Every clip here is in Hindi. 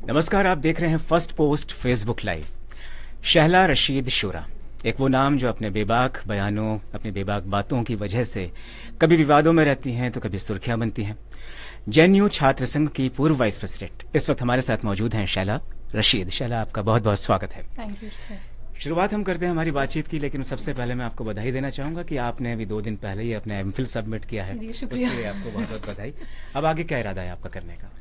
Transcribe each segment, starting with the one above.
नमस्कार, आप देख रहे हैं first post Facebook live. Shehla Rashid Shora एक वो नाम जो अपने बेबाक बयानों, अपनी बेबाक बातों की वजह से कभी विवादों में रहती हैं तो कभी सुर्खियां बनती हैं। जेएनयू छात्र संघ की पूर्व वाइस प्रेसिडेंट इस वक्त हमारे साथ मौजूद हैं शहला रशीद। शहला, आपका बहुत बहुत स्वागत है। Thank you. शुरुआत हम करते हैं हमारी बातचीत की, लेकिन सबसे पहले मैं आपको बधाई देना चाहूंगा कि आपने अभी 2 दिन पहले ही अपना एमफिल सबमिट किया है। जी, शुक्रिया। उसके लिए आपको बहुत बहुत बधाई। अब आगे क्या इरादा है आपका करने का?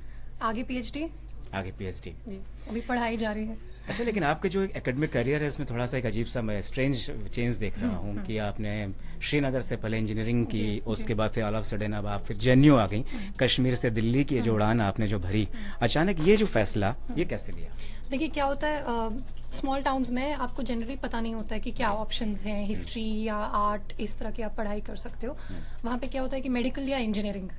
आगे पीएचडी। आगे पीएचडी। जी, अभी पढ़ाई जारी है। अच्छा, लेकिन आपके जो एक एकेडमिक करियर है उसमें थोड़ा सा एक अजीब सा मैं स्ट्रेंज चेंज देख रहा हूँ कि आपने श्रीनगर से पहले इंजीनियरिंग की, उसके बाद फिर ऑल ऑफ सडन अब आप फिर जेएनयू आ गई। कश्मीर से दिल्ली की जो उड़ान आपने जो भरी, अचानक ये जो फैसला ये कैसे लिया? देखिए क्या होता है, स्मॉल टाउन्स में आपको जनरली पता नहीं होता है कि क्या ऑप्शंस हैं, हिस्ट्री या आर्ट, इस तरह की आप पढ़ाई कर सकते हो। वहाँ पे क्या होता है कि मेडिकल या इंजीनियरिंग,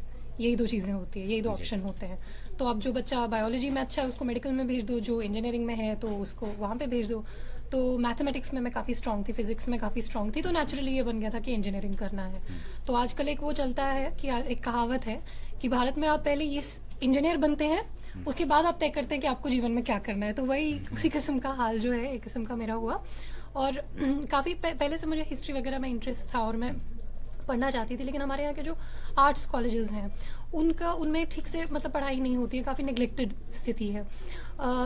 यही 2 चीज़ें होती है, यही 2 ऑप्शन होते हैं। तो अब जो बच्चा बायोलॉजी में अच्छा है उसको मेडिकल में भेज दो, जो इंजीनियरिंग में है तो उसको वहाँ पे भेज दो। तो मैथमेटिक्स में मैं काफ़ी स्ट्रॉन्ग थी, फिजिक्स में काफ़ी स्ट्रॉन्ग थी, तो नेचुरली ये बन गया था कि इंजीनियरिंग करना है। तो आजकल एक वो चलता है कि एक कहावत है कि भारत में आप पहले ये इंजीनियर बनते हैं, उसके बाद आप तय करते हैं कि आपको जीवन में क्या करना है। तो वही उसी किस्म का हाल जो है, एक किस्म का मेरा हुआ। और काफ़ी पहले से मुझे हिस्ट्री वगैरह में इंटरेस्ट था और मैं पढ़ना चाहती थी, लेकिन हमारे यहाँ के जो आर्ट्स कॉलेजेस हैं उनमें ठीक से मतलब पढ़ाई नहीं होती है, काफ़ी नेग्लेक्टेड स्थिति है।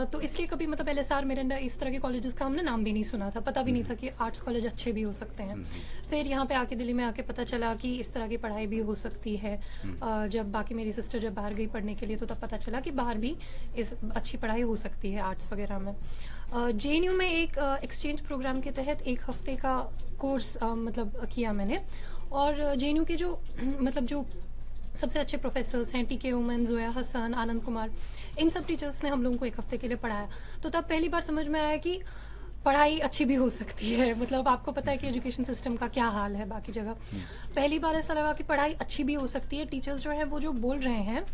तो इसलिए कभी मतलब LSR मेरंडा इस तरह के कॉलेजेस का हमने नाम भी नहीं सुना था, पता भी नहीं था कि आर्ट्स कॉलेज अच्छे भी हो सकते हैं। फिर यहाँ पे आके दिल्ली में आके पता चला कि इस तरह की पढ़ाई भी हो सकती है। जब बाकी मेरी सिस्टर जब बाहर गई पढ़ने के लिए तो तब पता चला कि बाहर भी इस अच्छी पढ़ाई हो सकती है आर्ट्स वगैरह में। जेएनयू में एक एक्सचेंज प्रोग्राम के तहत 1 हफ्ते का कोर्स मतलब किया मैंने। और जेएनयू के जो मतलब जो सबसे अच्छे प्रोफेसर्स हैं, टीके उमन, जोया हसन, आनंद कुमार, इन सब टीचर्स ने हम लोगों को 1 हफ्ते के लिए पढ़ाया। तो तब पहली बार समझ में आया कि पढ़ाई अच्छी भी हो सकती है। मतलब आपको पता है कि एजुकेशन सिस्टम का क्या हाल है बाकी जगह। पहली बार ऐसा लगा कि पढ़ाई अच्छी भी हो सकती है। टीचर्स जो हैं वो जो बोल रहे हैं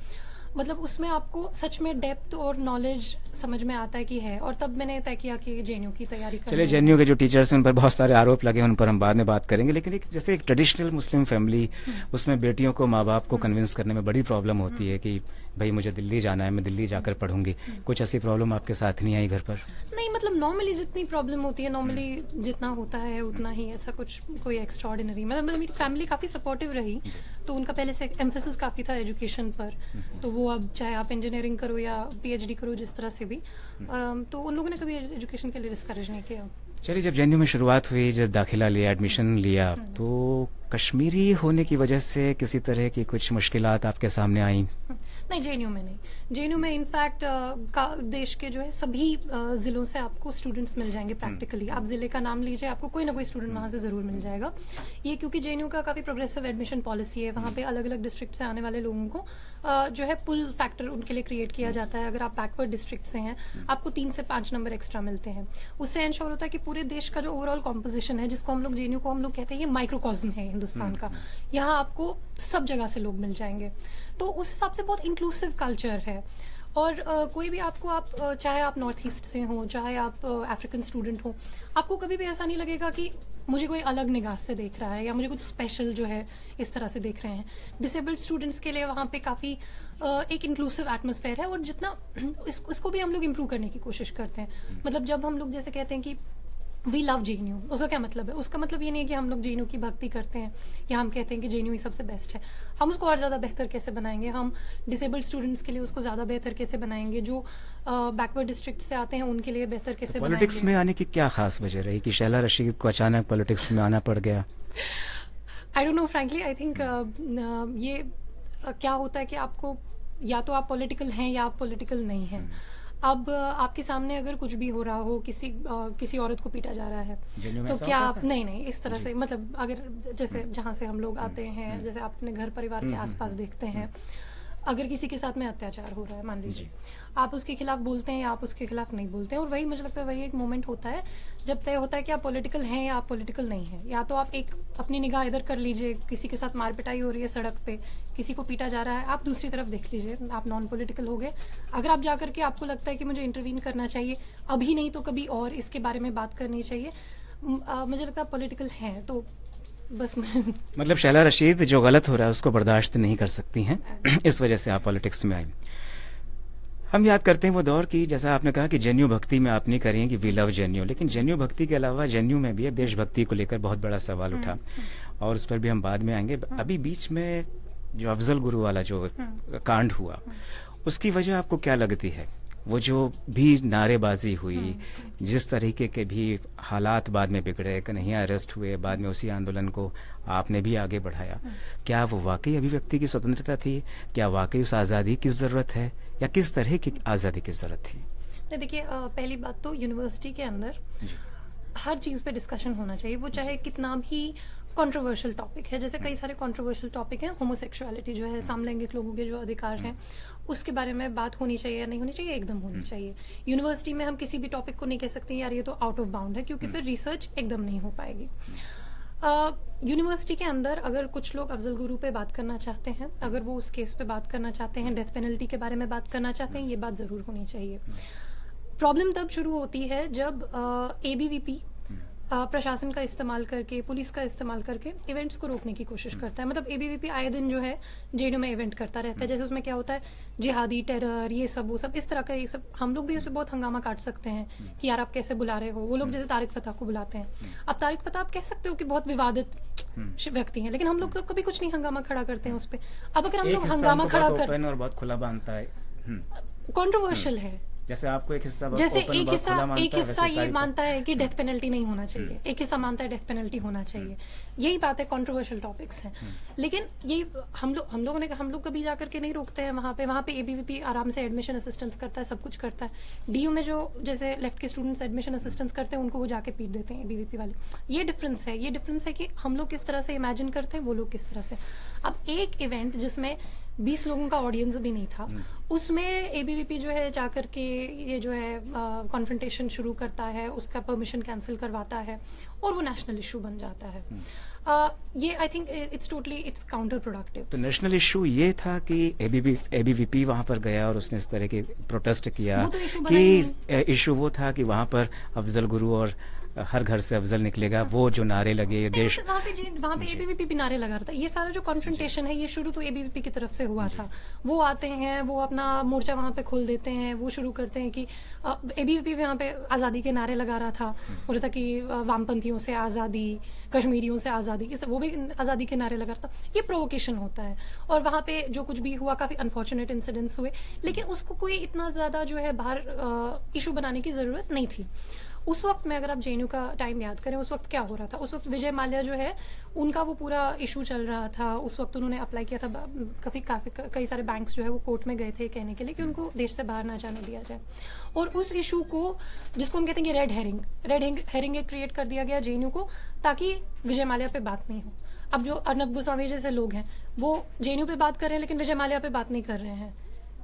मतलब उसमें आपको सच में डेप्थ और नॉलेज समझ में आता है कि है। और तब मैंने तय किया कि जेएनयू की तैयारी करूँ। चलिए, जेएनयू के जो टीचर्स हैं उन पर बहुत सारे आरोप लगे, उन पर हम बाद में बात करेंगे, लेकिन एक जैसे एक ट्रेडिशनल मुस्लिम फैमिली, उसमें बेटियों को माँ बाप को कन्विंस करने में बड़ी प्रॉब्लम होती है कि भाई मुझे दिल्ली जाना है, मैं दिल्ली जाकर पढ़ूंगी। कुछ ऐसी प्रॉब्लम आपके साथ नहीं आई घर पर? नहीं, मतलब नॉर्मली जितनी प्रॉब्लम होती है, नॉर्मली जितना होता है उतना ही, ऐसा कुछ कोई एक्स्ट्राऑर्डिनरी। मतलब मेरी फैमिली काफ़ी सपोर्टिव रही, तो उनका पहले से एम्फेसिस काफ़ी था एजुकेशन पर। तो वो अब चाहे आप इंजीनियरिंग करो या पीएचडी करो, जिस तरह से भी, तो उन लोगों ने कभी एजुकेशन के लिए डिस्करेज नहीं किया। चलिए, जब जेएनयू में शुरुआत हुई, जब दाखिला लिया, एडमिशन लिया, तो कश्मीरी होने की वजह से किसी तरह की कुछ मुश्किलात आपके सामने आई? नहीं, जेएनयू में नहीं। जेएनयू में इनफैक्ट देश के जो है सभी ज़िलों से आपको स्टूडेंट्स मिल जाएंगे प्रैक्टिकली। आप ज़िले का नाम लीजिए, आपको कोई ना कोई स्टूडेंट वहाँ से ज़रूर मिल जाएगा। ये क्योंकि जेएनयू का काफ़ी प्रोग्रेसिव एडमिशन पॉलिसी है। वहाँ पे अलग अलग डिस्ट्रिक्ट से आने वाले लोगों को जो है पुल फैक्टर उनके लिए क्रिएट किया जाता है। अगर आप बैकवर्ड डिस्ट्रिक्ट से हैं, आपको 3 से 5 नंबर एक्स्ट्रा मिलते हैं। उससे इंश्योर होता है कि पूरे देश का जो ओवरऑल कॉम्पोजिशन है, जिसको हम लोग जेएनयू को हम लोग कहते हैं ये माइक्रोकॉस्म है हिंदुस्तान का, यहाँ आपको सब जगह से लोग मिल जाएंगे। तो उस हिसाब से बहुत इंक्लूसिव कल्चर है। और कोई भी आपको चाहे आप नॉर्थ ईस्ट से हो, चाहे आप अफ्रीकन स्टूडेंट हो, आपको कभी भी ऐसा नहीं लगेगा कि मुझे कोई अलग निगाह से देख रहा है या मुझे कुछ स्पेशल जो है इस तरह से देख रहे हैं। डिसेबल्ड स्टूडेंट्स के लिए वहाँ पे काफ़ी एक इंक्लूसिव एटमॉस्फेयर है। और जितना इसको भी हम लोग इम्प्रूव करने की कोशिश करते हैं। मतलब जब हम लोग जैसे कहते हैं कि वी लव जेएनयू, उसका क्या मतलब है? उसका मतलब ये नहीं है कि हम लोग जेएनयू की भक्ति करते हैं या हम कहते हैं कि जेएनयू ही सबसे बेस्ट है। हम उसको और ज़्यादा बेहतर कैसे बनाएंगे, हम डिसेबल्ड स्टूडेंट्स के लिए उसको ज़्यादा बेहतर कैसे बनाएंगे, जो बैकवर्ड डिस्ट्रिक्ट से आते हैं उनके लिए बेहतर कैसे बनाएंगे। पॉलिटिक्स में आने की क्या खास वजह रही कि शहला रशीद को अचानक पॉलिटिक्स में आना पड़ गया? I don't know, frankly I think ये क्या होता है कि आपको या तो आप पॉलिटिकल हैं या आप पॉलिटिकल नहीं हैं। अब आपके सामने अगर कुछ भी हो रहा हो, किसी औरत को पीटा जा रहा है, तो क्या आप नहीं इस तरह से, मतलब अगर जैसे जहाँ से हम लोग आते हैं, जैसे आप अपने घर परिवार के आसपास देखते हैं, अगर किसी के साथ में अत्याचार हो रहा है मान लीजिए, आप उसके खिलाफ बोलते हैं या आप उसके खिलाफ नहीं बोलते हैं। और वही मुझे लगता है वही एक मोमेंट होता है जब तय होता है कि आप पॉलिटिकल हैं या आप पॉलिटिकल नहीं हैं। या तो आप एक अपनी निगाह इधर कर लीजिए, किसी के साथ मार पिटाई हो रही है सड़क पे, किसी को पीटा जा रहा है, आप दूसरी तरफ देख लीजिए, आप नॉन पॉलिटिकल हो गए। अगर आप जाकर के आपको लगता है कि मुझे इंटरवीन करना चाहिए, अभी नहीं तो कभी और इसके बारे में बात करनी चाहिए, मुझे लगता है पॉलिटिकल हैं तो बस मतलब शहला रशीद जो गलत हो रहा है उसको बर्दाश्त नहीं कर सकती हैं, इस वजह से आप पॉलिटिक्स में आई। हम याद करते हैं वो दौर की, जैसा आपने कहा कि जनेऊ भक्ति में आप नहीं करें कि वी लव जनेऊ, लेकिन जनेऊ भक्ति के अलावा जनेऊ में भी अब देशभक्ति को लेकर बहुत बड़ा सवाल उठा और उस पर भी हम बाद में आएंगे। अभी बीच में जो अफजल गुरु वाला जो कांड हुआ, उसकी वजह आपको क्या लगती है? वो जो भी नारेबाजी हुई, जिस तरीके के भी हालात बाद में बिगड़े, कन्हैया अरेस्ट हुए, बाद में उसी आंदोलन को आपने भी आगे बढ़ाया, क्या वो वाकई अभिव्यक्ति की स्वतंत्रता थी? क्या वाकई उस आज़ादी की ज़रूरत है, या किस तरह की आज़ादी की ज़रूरत थी? तो देखिए, पहली बात तो यूनिवर्सिटी के अंदर हर चीज़ पे डिस्कशन होना चाहिए, वो चाहे कितना भी कंट्रोवर्शियल टॉपिक है। जैसे कई सारे कंट्रोवर्शियल टॉपिक हैं, होमोसेक्सुअलिटी जो है, समलैंगिक लोगों के जो अधिकार हैं, उसके बारे में बात होनी चाहिए या नहीं होनी चाहिए, एकदम होनी चाहिए। यूनिवर्सिटी में हम किसी भी टॉपिक को नहीं कह सकते यार ये तो आउट ऑफ बाउंड है, क्योंकि फिर रिसर्च एकदम नहीं हो पाएगी। यूनिवर्सिटी के अंदर अगर कुछ लोग अफजल गुरु पे बात करना चाहते हैं, अगर वो उस केस पे बात करना चाहते हैं, डेथ पेनल्टी के बारे में बात करना चाहते हैं, ये बात ज़रूर होनी चाहिए। प्रॉब्लम तब शुरू होती है जब ABVP प्रशासन का इस्तेमाल करके, पुलिस का इस्तेमाल करके इवेंट्स को रोकने की कोशिश करता है। मतलब ABVP आए दिन जो है JNU में इवेंट करता रहता है, जैसे उसमें क्या होता है, जिहादी, टेरर, ये सब वो सब इस तरह का, ये सब हम लोग भी इस पर बहुत हंगामा काट सकते हैं कि यार आप कैसे बुला रहे हो। वो लोग जैसे तारिक फतह को बुलाते हैं, अब तारिक फतह आप कह सकते हो कि बहुत विवादित व्यक्ति हैं, लेकिन हम लोग तो कभी कुछ नहीं हंगामा खड़ा करते हैं उस पर। अब अगर हम लोग हंगामा खड़ा कर, और बहुत खुला बांधता है, कॉन्ट्रोवर्शियल है। जैसे आपको एक हिस्सा, जैसे एक हिस्सा ये मानता है कि डेथ पेनल्टी नहीं होना चाहिए, एक हिस्सा मानता है डेथ पेनल्टी होना चाहिए। यही बात है, कंट्रोवर्शियल टॉपिक्स हैं। लेकिन ये हम लोग कभी जाकर के नहीं रोकते हैं वहाँ पे ABVP आराम से एडमिशन असिस्टेंस करता है, सब कुछ करता है। DU में जो जैसे लेफ्ट के स्टूडेंट्स एडमिशन असिस्टेंस करते हैं, उनको वो जाके पीट देते हैं ABVP वाले। ये डिफरेंस है कि हम लोग किस तरह से इमेजिन करते हैं, वो लोग किस तरह से। अब एक इवेंट जिसमें 20 लोगों का ऑडियंस भी नहीं था, उसमें ABVP जो है जाकर के ये जो है कॉन्फ्रंटेशन शुरू करता है, उसका परमिशन कैंसिल करवाता है और वो नेशनल इशू बन जाता है। ये I think it's counter productive. तो नेशनल इशू ये था कि ABVP वहां पर गया और उसने इस तरह के प्रोटेस्ट किया, वो तो इशू कि इशू वो था कि वहां पर अफजल गुरु और हर घर से अफजल निकलेगा, वो जो नारे लगे देश, वहाँ पे ABVP भी नारे लगा रहा था। ये सारा जो कॉन्फ्रंटेशन है, ये शुरू तो ABVP की तरफ से हुआ था। वो आते हैं, वो अपना मोर्चा वहाँ पे खोल देते हैं, वो शुरू करते हैं कि ABVP भी यहाँ पे आज़ादी के नारे लगा रहा था, बोल रहा था कि वामपंथियों से आज़ादी, कश्मीरियों से आज़ादी, वो भी आज़ादी के नारे लगा रहा था। ये प्रोवोकेशन होता है, और वहाँ पे जो कुछ भी हुआ, काफ़ी अनफॉर्चुनेट इंसिडेंट्स हुए, लेकिन उसको कोई इतना ज़्यादा जो है बाहर इशू बनाने की ज़रूरत नहीं थी। उस वक्त में अगर आप JNU का टाइम याद करें, उस वक्त क्या हो रहा था, उस वक्त विजय माल्या जो है उनका वो पूरा इशू चल रहा था। उस वक्त उन्होंने अप्लाई किया था, कई सारे बैंक्स जो है वो कोर्ट में गए थे कहने के लिए कि उनको देश से बाहर ना जाने दिया जाए, और उस इशू को, जिसको हम कहते हैं कि रेड हेरिंग क्रिएट कर दिया गया JNU को, ताकि विजय माल्या पे बात नहीं हो। अब जो अर्नब गोस्वामी जैसे लोग हैं, वो JNU पे बात कर रहे हैं, लेकिन विजय माल्या पे बात नहीं कर रहे हैं।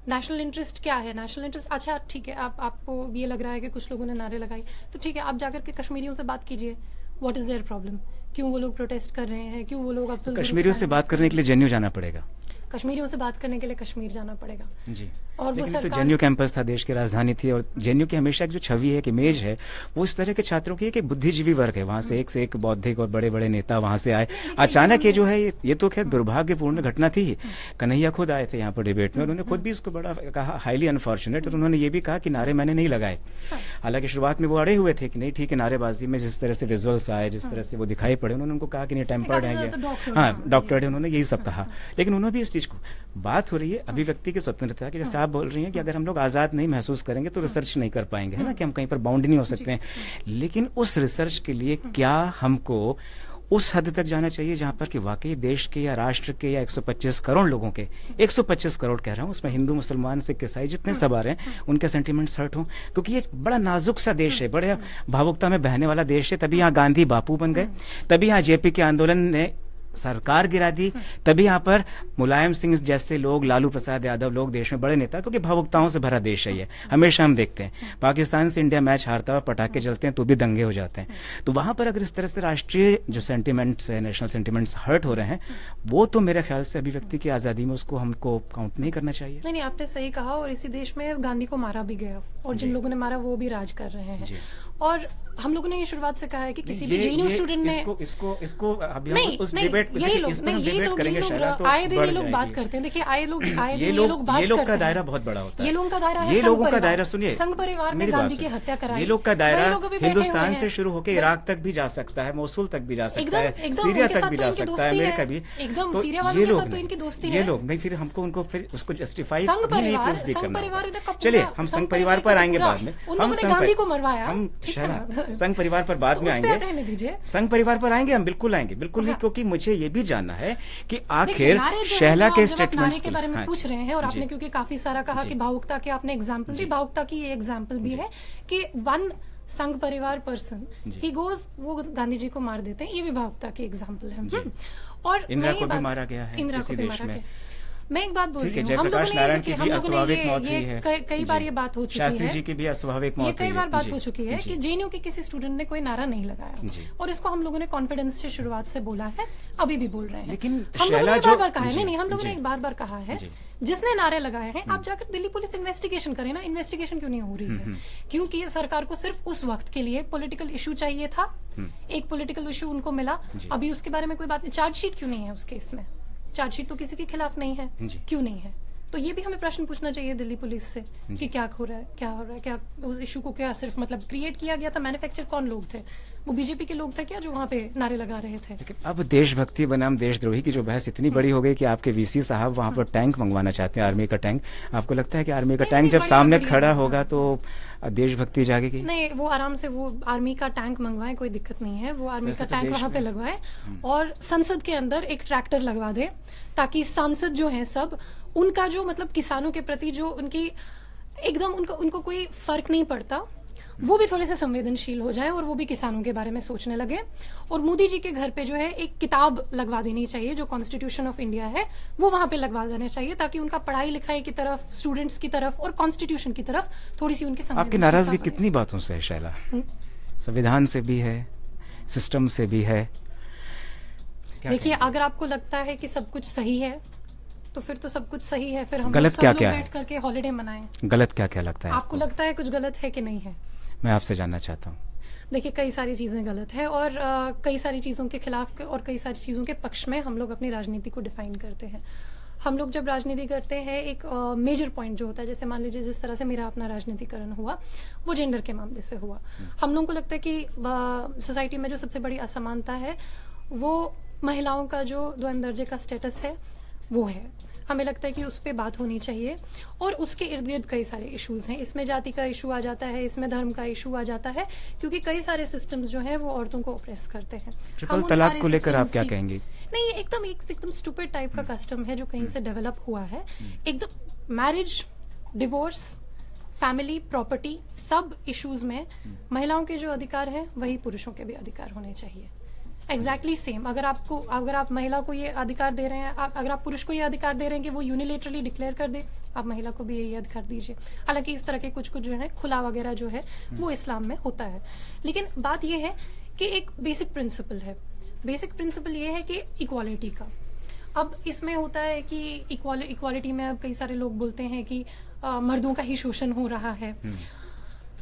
नेशनल इंटरेस्ट क्या है? नेशनल इंटरेस्ट, अच्छा ठीक है, आपको ये लग रहा है कि कुछ लोगों ने नारे लगाई, तो ठीक है, आप जाकर के कश्मीरियों से बात कीजिए। What is their problem? क्यों वो लोग प्रोटेस्ट कर रहे हैं? क्यों वो लोग अफजल कश्मीरियों से बात करने के लिए JNU जाना पड़ेगा? कश्मीरियों से बात करने के लिए कश्मीर जाना पड़ेगा जी। और वो तो JNU कैंपस था, देश की राजधानी थी, और JNU की हमेशा जो छवि है, एक इमेज है, वो इस तरह के छात्रों की है कि बुद्धिजीवी वर्ग है, वहां से एक बौद्धिक और बड़े बड़े नेता वहां से आए। अचानक ये जो है, ये तो खैर दुर्भाग्यपूर्ण घटना थी। कन्हैया खुद आए थे यहाँ पर डिबेट में, उन्होंने खुद भी उसको बड़ा कहा हाईली अनफॉर्चुनेट, और उन्होंने ये भी कहा कि नारे मैंने नहीं लगाए। हालांकि शुरुआत में वो अड़े हुए थे कि नहीं ठीक है, नारेबाजी में जिस तरह से विजुअल्स आए, जिस तरह से वो दिखाई पड़े, उन्होंने उनको कहा कि नहीं टेम्पर्ड है, हाँ डॉक्टर है, उन्होंने यही सब कहा। लेकिन उन्होंने भी इस चीज को, बात हो रही है अभिव्यक्ति की स्वतंत्रता की, जैसे आप बोल रही हैं कि अगर हम लोग आजाद नहीं महसूस करेंगे तो रिसर्च नहीं कर पाएंगे, है ना, कि हम कहीं पर बाउंड नहीं हो सकते हैं। लेकिन उस रिसर्च के लिए क्या हमको उस हद तक जाना चाहिए जहां पर कि वाकई देश के या राष्ट्र के या 125 करोड़ लोगों के, 125 करोड़ कह रहा हूं, उसमें हिंदू, मुसलमान, सिख, ईसाई जितने सब आ रहे हैं, उनके सेंटिमेंट्स हर्ट हों, क्योंकि ये बड़ा नाजुक सा देश है, बड़े भावुकता में बहने वाला देश है। तभी यहाँ गांधी बापू बन गए, तभी यहाँ JP के आंदोलन ने सरकार गिरा दी, तभी यहाँ पर मुलायम सिंह जैसे लोग, लालू प्रसाद यादव लोग देश में बड़े नेता, क्योंकि भावुकताओं से भरा देश है ये। हमेशा हम देखते हैं पाकिस्तान से इंडिया मैच हारता है, पटाखे जलते हैं तो भी दंगे हो जाते हैं। तो वहां पर अगर इस तरह से राष्ट्रीय जो सेंटिमेंट्स है, नेशनल सेंटिमेंट्स हर्ट हो रहे हैं, वो तो मेरे ख्याल से अभिव्यक्ति की आजादी में उसको हमको काउंट नहीं करना चाहिए। नहीं, आपने सही कहा, और इसी देश में गांधी को मारा भी गया, और जिन लोगों ने मारा वो भी राज कर रहे हैं। और हम लोगों ने ये शुरुआत से कहा है कि किसी भी जेएनयू स्टूडेंट ने इसको अभी हम नहीं उस नहीं डिबेट यही लोग नहीं ये लोग आए दिन ये लोग बात करते हैं। देखिए आए दिन ये लोग बात करते हैं। ये लोग का दायरा बहुत बड़ा होता है। ये लोगों का दायरा है ये लोगों का दायरा, सुनिए, संघ परिवार ने गांधी की हत्या कराई। ये लोग का दायरा हिंदुस्तान से शुरू होकर इराक तक भी जा सकता है, मोसुल तक भी जा सकता है, सीरिया तक भी जा सकता है, अमेरिका भी। एकदम सीरिया वालों के साथ तो इनकी दोस्ती है। ये लोग नहीं, फिर हमको उनको फिर उसको जस्टिफाई संघ परिवार चलिए हम संघ परिवार पर आएंगे बाद में। हम गांधी को मरवाया, हम संघ परिवार पर बाद में आएंगे, संघ परिवार पर आएंगे, हम बिल्कुल आएंगे, बिल्कुल नहीं, क्योंकि मुझे ये भी जानना है कि आखिर शहला के स्टेटमेंट्स के बारे में पूछ रहे हैं और आपने क्योंकि काफी सारा कहा कि भावुकता के आपने एग्जाम्पल दी, भावुकता की ये एग्जाम्पल भी है कि वन संघ परिवार पर्सन ही गोज, वो गांधी जी को मार देते हैं, ये भी भावुकता की एग्जाम्पल है। और इंदिरा को भी मारा गया है, इंदिरा को भी मारा गया। मैं एक बात बोल रही हूँ, हम लोगों ने कई बार ये बात हो चुकी है, शास्त्री जी की भी अस्वाभाविक मौत हुई है, कई बार बात हो चुकी है कि जेएनयू के किसी स्टूडेंट ने कोई नारा नहीं लगाया और इसको हम लोगों ने कॉन्फिडेंस से शुरुआत से बोला है, अभी भी बोल रहे हैं। लेकिन हम लोगों ने बार बार कहा है, नहीं हम लोगों ने एक बार कहा है, जिसने नारे लगाए हैं आप जाकर दिल्ली पुलिस इन्वेस्टिगेशन करें ना। इन्वेस्टिगेशन क्यों नहीं हो रही है? क्योंकि सरकार को सिर्फ उस वक्त के लिए पॉलिटिकल इशू चाहिए था, एक पॉलिटिकल इशू उनको मिला, अभी उसके बारे में कोई बात नहीं। चार्जशीट क्यों नहीं है उस केस में? चार्जशीट तो किसी के खिलाफ नहीं है, क्यों नहीं है? तो ये भी हमें प्रश्न पूछना चाहिए दिल्ली पुलिस से कि क्या हो रहा है, क्या हो रहा है, क्या उस इशू को क्या सिर्फ मतलब क्रिएट किया गया था? मैन्युफैक्चर कौन लोग थे? वो बीजेपी के लोग थे क्या जो वहाँ पे नारे लगा रहे थे? लेकिन अब देशभक्ति बनाम देशद्रोही की जो बहस इतनी बड़ी हो गई कि आपके वीसी साहब वहाँ पर टैंक मंगवाना चाहते हैं, आर्मी का टैंक। आपको लगता है कि आर्मी का टैंक जब सामने खड़ा होगा तो देशभक्ति जागेगी? नहीं, वो आराम से वो आर्मी का टैंक मंगवाए, कोई दिक्कत नहीं है। वो आर्मी का टैंक वहाँ पे लगवाए और संसद के अंदर एक ट्रैक्टर लगवा दे, ताकि सांसद जो है सब उनका जो मतलब किसानों के प्रति जो उनकी एकदम उनको कोई फर्क नहीं पड़ता, वो भी थोड़े से संवेदनशील हो जाए और वो भी किसानों के बारे में सोचने लगे। और मोदी जी के घर पे जो है एक किताब लगवा देनी चाहिए, जो कॉन्स्टिट्यूशन ऑफ इंडिया है वो वहां पे लगवा देना चाहिए, ताकि उनका पढ़ाई लिखाई की तरफ, स्टूडेंट्स की तरफ और कॉन्स्टिट्यूशन की तरफ थोड़ी सी उनकी आपकी नाराजगी कितनी बातों से है शैला? संविधान से भी है, सिस्टम से भी है। देखिए, अगर आपको लगता है कि सब कुछ सही है तो फिर तो सब कुछ सही है, फिर हम गलत क्या क्या बैठ करके हॉलिडे मनाएं। गलत क्या क्या लगता है आपको? लगता है कुछ गलत है कि नहीं है? मैं आपसे जानना चाहता हूँ। देखिए, कई सारी चीजें गलत है और कई सारी चीजों के खिलाफ और कई सारी चीजों के पक्ष में हम लोग अपनी राजनीति को डिफाइन करते हैं। हम लोग जब राजनीति करते हैं, एक मेजर पॉइंट जो होता है, जैसे मान लीजिए जिस तरह से मेरा अपना राजनीतिकरण हुआ वो जेंडर के मामले से हुआ। हम लोगों को लगता है कि सोसाइटी में जो सबसे बड़ी असमानता है वो महिलाओं का जो द्वंद्व दर्जे का स्टेटस है वो है। हमें लगता है कि उस पर बात होनी चाहिए और उसके इर्द गिर्द कई सारे इश्यूज हैं। इसमें जाति का इशू आ जाता है, इसमें धर्म का इशू आ जाता है, क्योंकि कई सारे सिस्टम्स जो हैं वो औरतों को ऑप्रेस करते हैं। ट्रिपल तलाक को लेकर आप क्या कहेंगे? नहीं, एकदम स्टूपिड टाइप का कस्टम है जो कहीं से डेवलप हुआ है। एकदम मैरिज, डिवोर्स, फैमिली, प्रॉपर्टी, सब इश्यूज में महिलाओं के जो अधिकार हैं वही पुरुषों के भी अधिकार होने चाहिए। Exactly same. अगर आप महिला को ये अधिकार दे रहे हैं, अगर आप पुरुष को ये अधिकार दे रहे हैं कि वो यूनिलेटरली डिक्लेयर कर दे, आप महिला को भी यही अधिकार दीजिए। हालांकि इस तरह के कुछ जो है खुला वगैरह जो है वो इस्लाम में होता है, लेकिन बात ये है कि एक बेसिक प्रिंसिपल है। बेसिक प्रिंसिपल ये है कि इक्वालिटी का। अब इसमें होता है कि इक्वालिटी में अब कई सारे लोग बोलते हैं कि मर्दों का ही शोषण हो रहा है।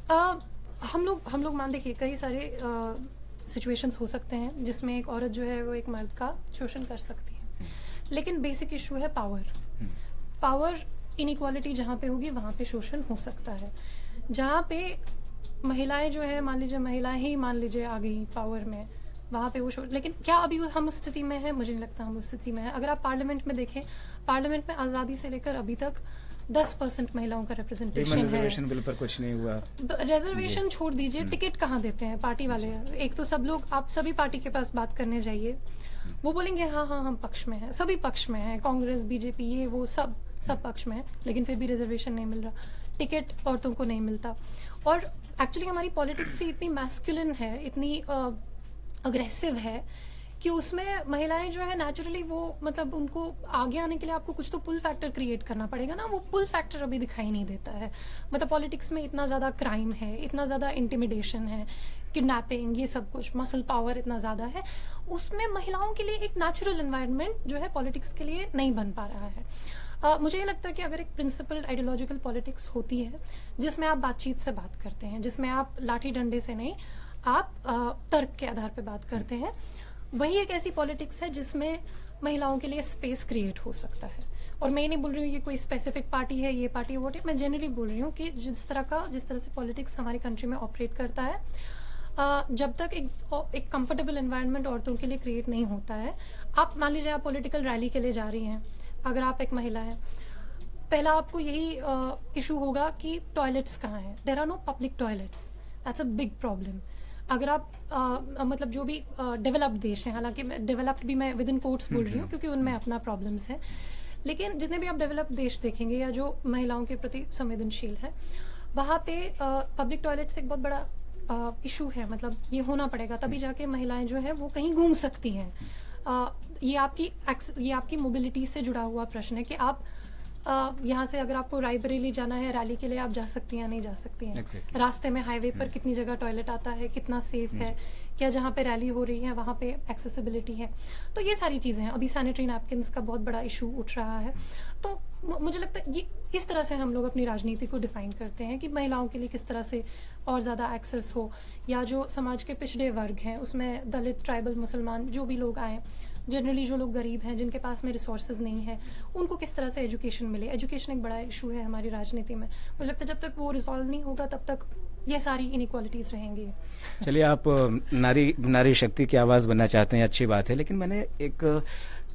हम लोग मान देखिए, कई सारे सिचुएशंस हो सकते हैं जिसमें एक औरत जो है वो एक मर्द का शोषण कर सकती है, लेकिन बेसिक इशू है पावर इनइक्वालिटी जहाँ पे होगी वहाँ पे शोषण हो सकता है। जहाँ पे महिलाएं जो है, मान लीजिए महिलाएं ही मान लीजिए आ गई पावर में, वहाँ पे वो लेकिन क्या अभी हम उस स्थिति में है? मुझे नहीं लगता हम उस स्थिति में है। अगर आप पार्लियामेंट में देखें, पार्लियामेंट में आज़ादी से लेकर अभी तक 10% महिलाओं का रिप्रेजेंटेशन है। रिजर्वेशन बिल पर कुछ नहीं हुआ। रिजर्वेशन छोड़ दीजिए, टिकट कहाँ देते हैं पार्टी वाले? एक तो सब लोग, आप सभी पार्टी के पास बात करने जाइए, वो बोलेंगे हाँ हम पक्ष में हैं, सभी पक्ष में हैं, कांग्रेस, बीजेपी, ये वो सब पक्ष में है, लेकिन फिर भी रिजर्वेशन नहीं मिल रहा, टिकट औरतों को नहीं मिलता। और एक्चुअली हमारी पॉलिटिक्स ही इतनी मैस्कुलिन है, इतनी अग्रेसिव है कि उसमें महिलाएं जो है नेचुरली वो मतलब उनको आगे आने के लिए आपको कुछ तो पुल फैक्टर क्रिएट करना पड़ेगा ना। वो पुल फैक्टर अभी दिखाई नहीं देता है। मतलब पॉलिटिक्स में इतना ज़्यादा क्राइम है, इतना ज़्यादा इंटिमिडेशन है, किडनैपिंग, ये सब कुछ, मसल पावर इतना ज़्यादा है, उसमें महिलाओं के लिए एक नेचुरल एनवायरनमेंट जो है पॉलिटिक्स के लिए नहीं बन पा रहा है। मुझे ये लगता है कि अगर एक प्रिंसिपल आइडियोलॉजिकल पॉलिटिक्स होती है जिसमें आप बातचीत से बात करते हैं, जिसमें आप लाठी डंडे से नहीं, आप तर्क के आधार पर बात करते हैं, वही एक ऐसी पॉलिटिक्स है जिसमें महिलाओं के लिए स्पेस क्रिएट हो सकता है। और मैं ये नहीं बोल रही हूँ कि कोई स्पेसिफिक पार्टी है, ये पार्टी है, वो मैं जनरली बोल रही हूँ कि जिस तरह से पॉलिटिक्स हमारी कंट्री में ऑपरेट करता है, जब तक एक कंफर्टेबल एनवायरनमेंट औरतों के लिए क्रिएट नहीं होता है। आप मान लीजिए आप पॉलिटिकल रैली के लिए जा रही हैं, अगर आप एक महिला हैं, पहला आपको यही इशू होगा कि टॉयलेट्स कहाँ हैं। There are no public toilets, that's a big problem. अगर आप मतलब जो भी डेवलप्ड देश हैं, हालांकि डेवलप्ड भी मैं विद इन कोट्स बोल रही हूँ क्योंकि उनमें अपना प्रॉब्लम्स है, लेकिन जितने भी आप डेवलप्ड देश देखेंगे या जो महिलाओं के प्रति संवेदनशील है, वहाँ पे पब्लिक टॉयलेट्स एक बहुत बड़ा इशू है। मतलब ये होना पड़ेगा, तभी जाके महिलाएं जो है वो कहीं घूम सकती हैं। ये आपकी मोबिलिटी से जुड़ा हुआ प्रश्न है कि आप यहाँ से अगर आपको रायबरेली जाना है रैली के लिए, आप जा सकती हैं या नहीं जा सकती हैं। Exactly. रास्ते में हाईवे पर कितनी जगह टॉयलेट आता है, कितना सेफ है, क्या जहाँ पे रैली हो रही है वहाँ पे एक्सेसिबिलिटी है। तो ये सारी चीज़ें हैं। अभी सैनिटरी नैपकिन्स का बहुत बड़ा इशू उठ रहा है। तो मुझे लगता है ये इस तरह से हम लोग अपनी राजनीति को डिफाइन करते हैं कि महिलाओं के लिए किस तरह से और ज़्यादा एक्सेस हो, या जो समाज के पिछड़े वर्ग हैं उसमें दलित, ट्राइबल, मुसलमान जो भी लोग आए, जनरली जो लोग गरीब हैं, जिनके पास में रिसोर्सेज नहीं है, उनको किस तरह से एजुकेशन मिले। एजुकेशन एक बड़ा इशू है हमारी राजनीति में। मुझे लगता है जब तक वो रिजॉल्व नहीं होगा तब तक ये सारी इनइक्वालिटीज रहेंगी। चलिए, आप नारी शक्ति की आवाज़ बनना चाहते हैं, अच्छी बात है, लेकिन मैंने एक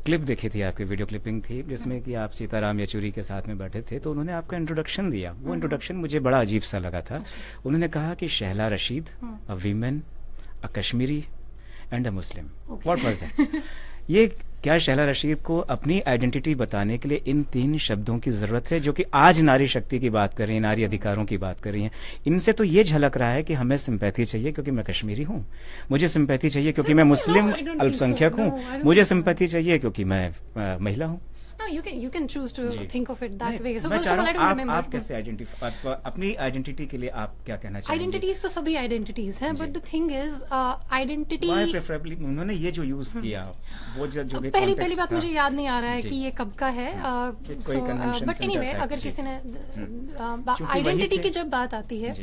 क्लिप देखी थी, आपकी वीडियो क्लिपिंग थी जिसमें कि आप सीताराम येचुरी के साथ में बैठे थे, तो उन्होंने आपका इंट्रोडक्शन दिया। वो इंट्रोडक्शन मुझे बड़ा अजीब सा लगा था। उन्होंने कहा कि Shehla Rashid, a women, a Kashmiri and a Muslim. What was that? ये क्या शहला रशीद को अपनी आइडेंटिटी बताने के लिए इन 3 शब्दों की जरूरत है, जो कि आज नारी शक्ति की बात कर रही हैं, नारी अधिकारों की बात कर रही हैं? इनसे तो ये झलक रहा है कि हमें सिंपैथी चाहिए क्योंकि मैं कश्मीरी हूँ, मुझे सिंपैथी चाहिए क्योंकि मैं मुस्लिम अल्पसंख्यक हूँ, मुझे सिंपैथी चाहिए क्योंकि मैं महिला हूँ। No, you can choose to think of it that way. So मैं first of all, I don't remember. आप कैसे अपनी आइडेंटिटी के लिए आप क्या कहना चाहेंगे? आइडेंटिटीज तो सभी आइडेंटिटीज हैं, but the thing is identity preferably उन्होंने ये जो यूज किया, वो जो भी पहली बात मुझे याद नहीं आ रहा है कि ये कब का है। बट एनीवे, अगर किसी ने आइडेंटिटी की जब बात आती है,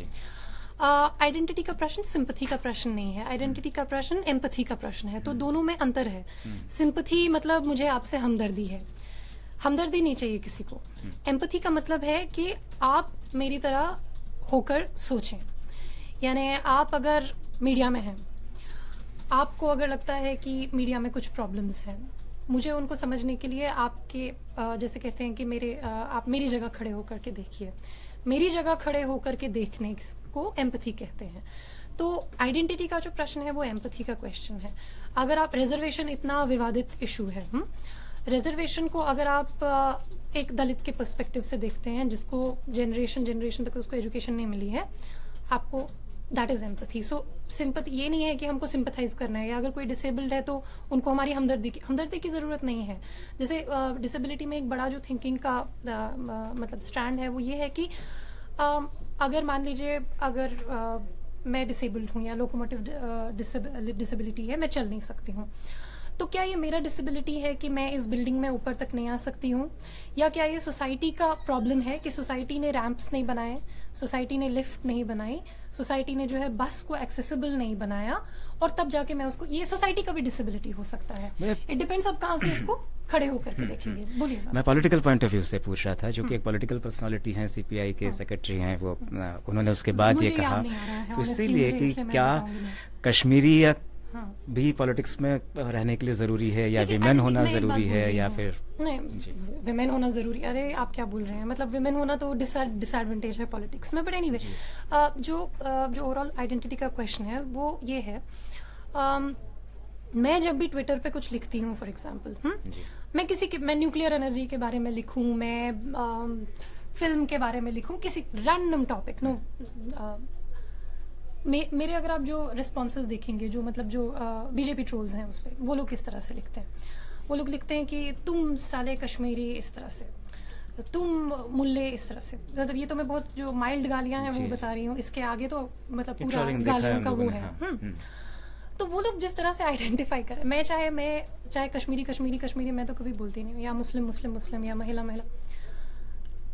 आइडेंटिटी का प्रश्न सिंपैथी का प्रश्न नहीं है, आइडेंटिटी का प्रश्न एम्पैथी का प्रश्न है। तो दोनों में अंतर है। सिंपैथी मतलब मुझे आपसे हमदर्दी है, हमदर्दी नहीं चाहिए किसी को। एम्पैथी का मतलब है कि आप मेरी तरह होकर सोचें। यानी आप अगर मीडिया में हैं, आपको अगर लगता है कि मीडिया में कुछ प्रॉब्लम्स हैं, मुझे उनको समझने के लिए आपके जैसे कहते हैं कि आप मेरी जगह खड़े होकर के देखिए। मेरी जगह खड़े होकर के देखने को एम्पैथी कहते हैं। तो आइडेंटिटी का जो प्रश्न है वो एम्पैथी का क्वेश्चन है। अगर आप रिजर्वेशन इतना विवादित इशू है, रिजर्वेशन को अगर आप एक दलित के पर्सपेक्टिव से देखते हैं, जिसको जनरेशन तक उसको एजुकेशन नहीं मिली है, आपको that is empathy. So sympathy ये नहीं है कि हमको सिंपैथाइज करना है, या अगर कोई डिसेबल्ड है तो उनको हमारी हमदर्दी की ज़रूरत नहीं है। जैसे डिसेबिलिटी में एक बड़ा जो थिंकिंग का मतलब स्टैंड है वो ये है कि अगर मान लीजिए अगर मैं डिसेबल्ड हूँ या लोकोमोटिव डिसेबिलिटी है, मैं चल नहीं सकती हूँ, तो क्या ये मेरा डिसेबिलिटी है कि मैं इस बिल्डिंग में ऊपर तक नहीं आ सकती हूँ, या क्या ये सोसाइटी का प्रॉब्लम है कि सोसाइटी ने रैंप्स नहीं बनाए, सोसाइटी ने लिफ्ट नहीं बनाई, सोसाइटी ने जो है बस को एक्सेसिबल नहीं बनाया, और तब जाके मैं उसको, ये सोसाइटी का भी डिसेबिलिटी हो सकता है। इट डिपेंड्स आप कहाँ से इसको खड़े होकर के देखेंगे। बोलिए। मैं पॉलिटिकल पॉइंट ऑफ व्यू से पूछ रहा था, जो कि एक पॉलिटिकल पर्सनालिटी हैं, सीपीआई के सेक्रेटरी हैं, वो उन्होंने उसके बाद ये कहा, तो इसीलिए कि क्या कश्मीरियत भी पॉलिटिक्स में रहने के लिए जरूरी है, या विमेन होना जरूरी है, या फिर नहीं विमेन होना जरूरी? अरे आप क्या बोल रहे हैं, मतलब विमेन होना तो डिसएडवांटेज है पॉलिटिक्स में। बट एनीवे, जो ओवरऑल आइडेंटिटी का क्वेश्चन है वो ये है, मैं जब भी ट्विटर पे कुछ लिखती हूँ, फॉर एग्जाम्पल मैं न्यूक्लियर एनर्जी के बारे में लिखूँ, मैं फिल्म के बारे में लिखूँ, किसी रैंडम टॉपिक, मेरे अगर आप जो रिस्पॉन्सेज देखेंगे, जो मतलब जो बीजेपी ट्रोल्स हैं उस पर, वो लोग किस तरह से लिखते हैं? वो लोग लिखते हैं कि तुम साले कश्मीरी इस तरह से, तुम मुल्ले इस तरह से। मतलब ये तो मैं बहुत जो माइल्ड गालियां हैं वो बता रही हूँ, इसके आगे तो मतलब पूरा गालियों का वो है। तो वो लोग जिस तरह से आइडेंटिफाई करें, चाहे कश्मीरी मैं तो कभी बोलती नहीं हूँ, या मुस्लिम, या महिला।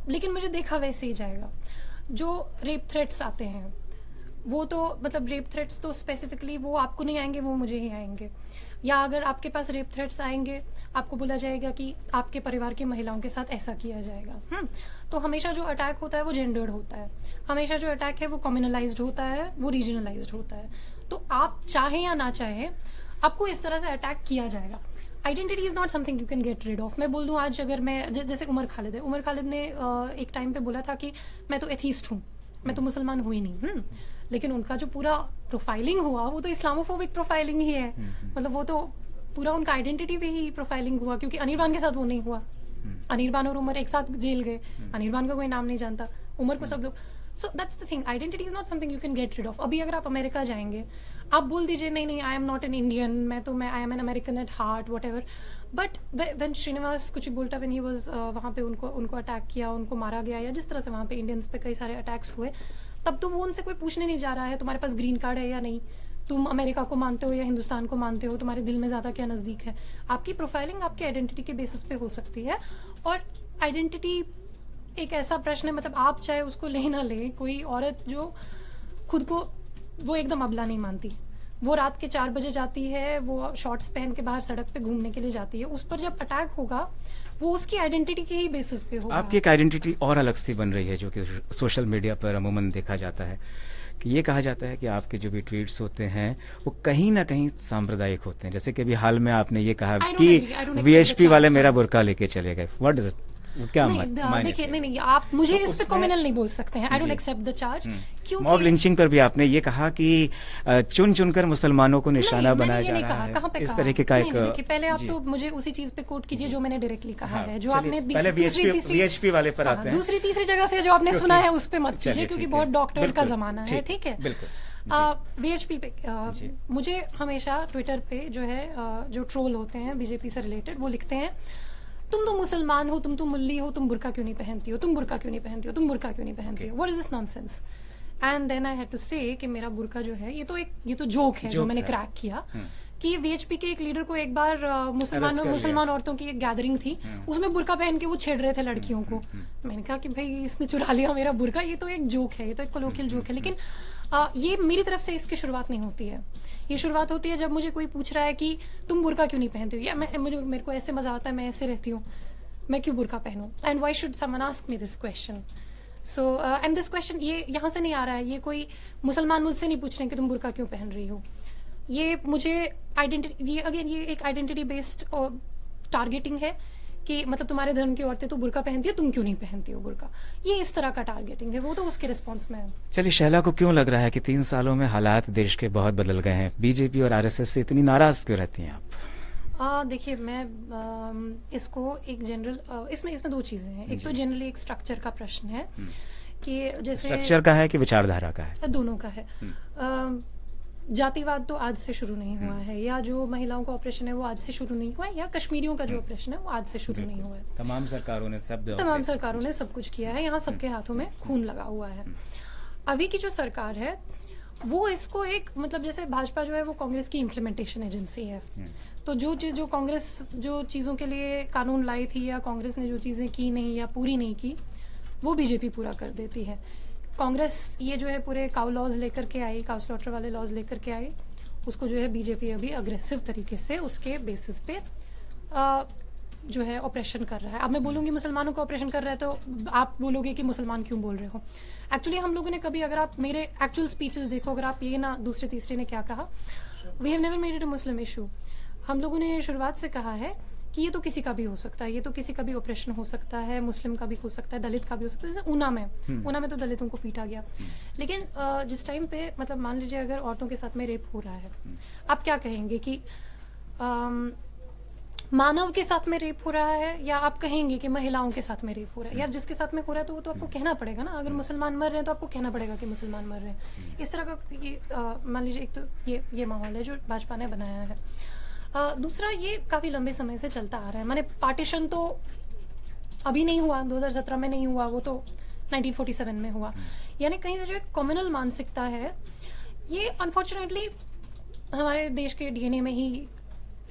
लेकिन मुझे देखा वैसे ही जाएगा। जो रेप थ्रेट्स आते हैं वो तो मतलब रेप थ्रेट्स तो स्पेसिफिकली वो आपको नहीं आएंगे, वो मुझे ही आएंगे। या अगर आपके पास रेप थ्रेट्स आएंगे, आपको बोला जाएगा कि आपके परिवार की महिलाओं के साथ ऐसा किया जाएगा। तो हमेशा जो अटैक होता है वो जेंडर्ड होता है, हमेशा जो अटैक है वो कम्युनलाइज्ड होता है, वो रीजनलाइज्ड होता है। तो आप चाहें या ना चाहें आपको इस तरह से अटैक किया जाएगा। Identity is not something you can get rid of. मैं बोल दूं आज अगर मैं जैसे उमर खालिद है, उमर खालिद ने एक टाइम पे बोला था कि मैं तो एथीस्ट हूँ, मैं तो मुसलमान हुई नहीं। लेकिन उनका जो पूरा प्रोफाइलिंग हुआ वो तो इस्लामोफोबिक प्रोफाइलिंग ही है। मतलब वो तो पूरा उनका आइडेंटिटी पे ही प्रोफाइलिंग हुआ, क्योंकि अनिर्बान के साथ वो नहीं हुआ। अनिर्बान और उमर एक साथ जेल गए, अनिर्बान का कोई नाम नहीं जानता, उमर को सब लोग। So that's the thing, identity is not something you can get rid of. अभी अगर आप अमेरिका जाएंगे, आप बोल दीजिए नहीं I am not an Indian, मैं I am an American at heart whatever. But when Srinivas Kuchibhotla when he was वहाँ पे उनको अटैक किया, उनको मारा गया, या जिस तरह से वहाँ पे इंडियंस पे कई सारे अटैक्स हुए, तब तो वो उनसे कोई पूछने नहीं जा रहा है तुम्हारे पास ग्रीन कार्ड है या नहीं, तुम अमेरिका को मानते हो या हिंदुस्तान को मानते हो, तुम्हारे दिल में ज़्यादा क्या नज़दीक है। आपकी प्रोफाइलिंग आपकी आइडेंटिटी के बेसिस पे हो सकती है। और आइडेंटिटी एक ऐसा प्रश्न है, मतलब आप चाहे उसको ले ना ले, कोई औरत जो खुद को वो एकदम अबला नहीं मानती, वो रात के 4 बजे जाती है, वो शॉर्ट्स पहन के बाहर सड़क पे घूमने के लिए जाती है, उस पर जब अटैक होगा वो उसकी आइडेंटिटी के ही बेसिस पे होगा। आपकी एक आइडेंटिटी और अलग सी बन रही है, जो कि सोशल मीडिया पर अमूमन देखा जाता है कि ये कहा जाता है कि आपके जो भी ट्वीट्स होते हैं वो कहीं ना कहीं सांप्रदायिक होते हैं। जैसे कि अभी हाल में आपने ये कहा कि वीएचपी वाले मेरा बुर्का लेके चले गए। What is it? क्या देखिए नहीं आप मुझे इस पे कम्युनल नहीं बोल सकते हैं। I don't accept the charge. Mob lynching पर भी आपने ये कहा कि चुन चुनकर मुसलमानों को निशाना बनाया जा रहा है, कहाँ पे इस तरीके का एक। देखिए पहले आप तो मुझे उसी चीज पे कोट कीजिए जो मैंने डायरेक्टली कहा है, जो आपने पहले वीएचपी वाले पर आते हैं। दूसरी तीसरी जगह से जो आपने सुना है उस पे मत कीजिए, क्योंकि बहुत डॉक्टर का जमाना है। ठीक है, वीएचपी पे मुझे हमेशा ट्विटर पे जो है जो ट्रोल होते हैं बीजेपी से रिलेटेड, वो लिखते हैं तुम तो मुसलमान हो, तुम तो मुल्ली हो, तुम बुर्का क्यों नहीं पहनती हो, तुम बुर्का क्यों नहीं पहनती हो, तुम बुर्का क्यों नहीं पहनती हो, what is this nonsense. And then I had to say कि मेरा बुर्का जो है ये तो जोक है जो मैंने क्रैक किया कि वीएचपी के एक लीडर को एक बार मुसलमान औरतों की एक गैदरिंग थी, उसमें बुर्का पहन के वो छेड़ रहे थे लड़कियों को। मैंने कहा कि भाई इसने चुरा लिया मेरा बुर्का, ये तो एक जोक है, ये तो एक कोलोकियल जोक है। लेकिन ये मेरी तरफ से इसकी शुरुआत नहीं होती है। ये शुरुआत होती है जब मुझे कोई पूछ रहा है कि तुम बुर्का क्यों नहीं पहनते हो, या मेरे को ऐसे मजा आता है, मैं ऐसे रहती हूँ, मैं क्यों बुर्का पहनूं, and why should someone ask me this question. So and this question ये यहाँ से नहीं आ रहा है, ये कोई मुसलमान मुझसे नहीं पूछ रहे कि तुम बुर्का क्यों पहन रही हो। ये मुझे आइडेंटिटी, ये एक आइडेंटिटी बेस्ड टारगेटिंग है कि मतलब तुम्हारे धर्म की औरतें तो बुर्का पहनती है, तुम क्यों नहीं पहनती हो बुर्का। ये इस तरह का टारगेटिंग है, वो तो उसके रिस्पॉन्स में है। चलिए, शहला को क्यों लग रहा है कि 3 सालों में हालात देश के बहुत बदल गए हैं? बीजेपी और आरएसएस से इतनी नाराज क्यों रहती हैं आप? देखिए मैं इसको एक जनरल इसमें 2 चीजें हैं। एक तो जनरली एक स्ट्रक्चर का प्रश्न है कि जैसे स्ट्रक्चर का है कि विचारधारा का है? दोनों का है। जातिवाद तो आज से शुरू नहीं हुआ है, या जो महिलाओं का ऑपरेशन है वो आज से शुरू नहीं हुआ है, या कश्मीरियों का जो ऑपरेशन है वो आज से शुरू नहीं हुआ है। तमाम सरकारों ने सब कुछ किया है, यहाँ सबके हाथों में खून लगा हुआ है। अभी की जो सरकार है वो इसको एक मतलब जैसे भाजपा जो है वो कांग्रेस की इम्प्लीमेंटेशन एजेंसी है। तो जो कांग्रेस जो चीज़ों के लिए कानून लाई थी, या कांग्रेस ने जो चीज़ें की नहीं या पूरी नहीं की, वो बीजेपी पूरा कर देती है। कांग्रेस ये जो है पूरे काउ लॉज लेकर के आई, काउ स्लॉटर वाले लॉज लेकर के आई, उसको जो है बीजेपी अभी अग्रेसिव तरीके से उसके बेसिस पे जो है ऑपरेशन कर रहा है। अब मैं बोलूँगी मुसलमानों का ऑपरेशन कर रहा है तो आप बोलोगे कि मुसलमान क्यों बोल रहे हो। एक्चुअली हम लोगों ने कभी, अगर आप मेरे एक्चुअल स्पीचेस देखो, अगर आप ये ना दूसरे तीसरे ने क्या कहा, we have never made it a Muslim issue. हम लोगों ने शुरुआत से कहा है कि ये तो किसी का भी हो सकता है, ये तो किसी का भी ऑपरेशन हो सकता है, मुस्लिम का भी हो सकता है, दलित का भी हो सकता है। जैसे ऊना में तो दलितों को पीटा गया। लेकिन जिस टाइम पे मतलब मान लीजिए अगर औरतों के साथ में रेप हो रहा है, आप क्या कहेंगे कि मानव के साथ में रेप हो रहा है, या आप कहेंगे कि महिलाओं के साथ में रेप हो रहा है? यार जिसके साथ में हो रहा है तो वो तो आपको कहना पड़ेगा ना। अगर मुसलमान मर रहे हैं तो आपको कहना पड़ेगा कि मुसलमान मर रहे हैं। इस तरह का ये मान लीजिए एक तो ये माहौल है जो भाजपा ने बनाया है। दूसरा, ये काफ़ी लंबे समय से चलता आ रहा है। माने पार्टीशन तो अभी नहीं हुआ, 2017 में नहीं हुआ, वो तो 1947 में हुआ। यानी कहीं से जो एक कम्युनल मानसिकता है, ये अनफॉर्चुनेटली हमारे देश के डीएनए में ही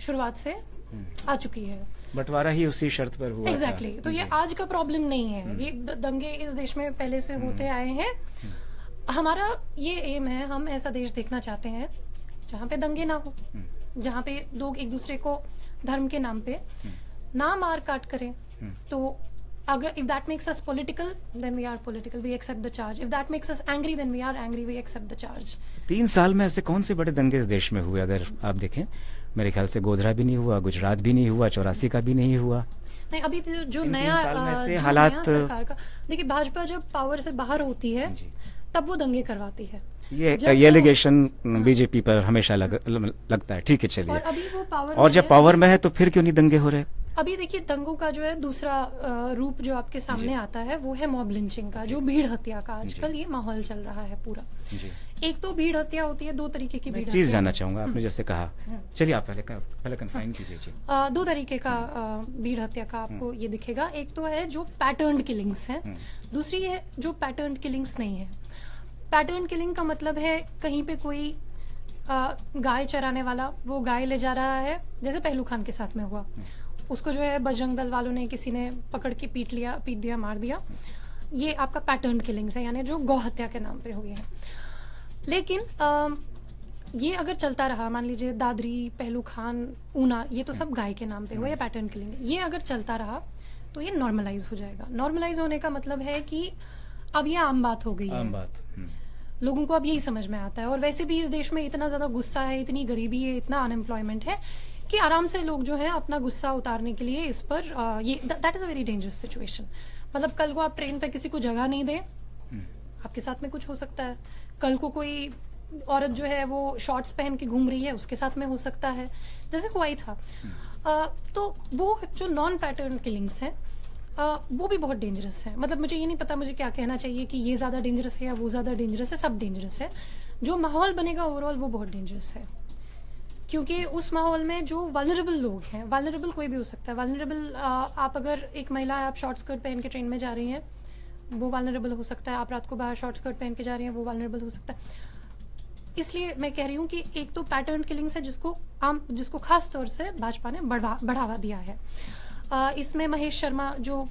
शुरुआत से आ चुकी है। बंटवारा ही उसी शर्त पर हुआ एग्जैक्टली तो ये आज का प्रॉब्लम नहीं है, ये दंगे इस देश में पहले से होते आए हैं। हमारा ये एम है, हम ऐसा देश देखना चाहते हैं जहाँ पे दंगे ना हो, जहाँ पे लोग एक दूसरे को धर्म के नाम पे ना मार काट करें। तो अगर if that makes us political, then we are political, we accept the charge. If that makes us angry, then we are angry, we accept the charge. 3 साल में ऐसे कौन से बड़े दंगे इस देश में हुए? अगर आप देखें, मेरे ख्याल से गोधरा भी नहीं हुआ, गुजरात भी नहीं हुआ, 84 का भी नहीं हुआ। नहीं, अभी जो इन नया 3 साल में से जो हालात नया सरकार का, देखिए भाजपा जब पावर से बाहर होती है तब वो दंगे करवाती है। ये एलिगेशन बीजेपी पर हमेशा लगता है, ठीक है चलिए। और अभी वो पावर और जब पावर में है तो फिर क्यों नहीं दंगे हो रहे? अभी देखिए दंगों का जो है दूसरा रूप जो आपके सामने आता है वो है मॉब लिंचिंग का, जो भीड़ हत्या का आजकल ये माहौल चल रहा है पूरा। एक तो भीड़ हत्या होती है, 2 तरीके की भीड़ हत्या। चीज जानना चाहूंगा, आपने जैसे कहा, चलिए आप पहले कन्फाइन कीजिए जी। 2 तरीके का भीड़ हत्या का आपको ये दिखेगा। एक तो है जो पैटर्न किलिंग्स है, दूसरी है जो पैटर्न किलिंग्स नहीं है। पैटर्न किलिंग का मतलब है कहीं पे कोई गाय चराने वाला वो गाय ले जा रहा है, जैसे पहलू खान के साथ में हुआ, उसको जो है बजरंग दल वालों ने किसी ने पकड़ के पीट दिया, मार दिया। ये आपका पैटर्न किलिंग्स है, यानी जो गौ हत्या के नाम पे हुई है। लेकिन ये अगर चलता रहा, मान लीजिए दादरी, पहलू खान, ऊना, ये तो सब गाय के नाम पे हुआ, ये पैटर्न किलिंग है। ये अगर चलता रहा तो ये नॉर्मलाइज हो जाएगा। नॉर्मलाइज होने का मतलब है कि अब ये आम बात हो गई है, लोगों को अब यही समझ में आता है। और वैसे भी इस देश में इतना ज्यादा गुस्सा है, इतनी गरीबी है, इतना अनएम्प्लॉयमेंट है कि आराम से लोग जो है अपना गुस्सा उतारने के लिए इस पर ये that is a very dangerous situation. मतलब कल को आप ट्रेन पे किसी को जगह नहीं दें, आपके साथ में कुछ हो सकता है। कल को कोई औरत जो है वो शॉर्ट्स पहन के घूम रही है, उसके साथ में हो सकता है, जैसे हुआ ही था। तो वो जो नॉन पैटर्न किलिंग्स हैं वो भी बहुत डेंजरस है। मतलब मुझे ये नहीं पता मुझे क्या कहना चाहिए कि ये ज्यादा डेंजरस है या वो ज्यादा डेंजरस है, सब डेंजरस है। जो माहौल बनेगा ओवरऑल वो बहुत डेंजरस है, क्योंकि उस माहौल में जो वल्नरेबल लोग हैं, वल्नरेबल कोई भी हो सकता है, वल्नरेबल आप अगर एक महिला आप शॉर्ट स्कर्ट पहन के ट्रेन में जा रही हैं वो वल्नरेबल हो सकता है, आप रात को बाहर शॉर्ट स्कर्ट पहन के जा रही हैं वो वल्नरेबल हो सकता है। इसलिए मैं कह रही हूँ कि एक तो पैटर्न किलिंग्स है जिसको खास तौर से भाजपा ने बढ़ावा दिया है। इसमें महेश शर्मा जो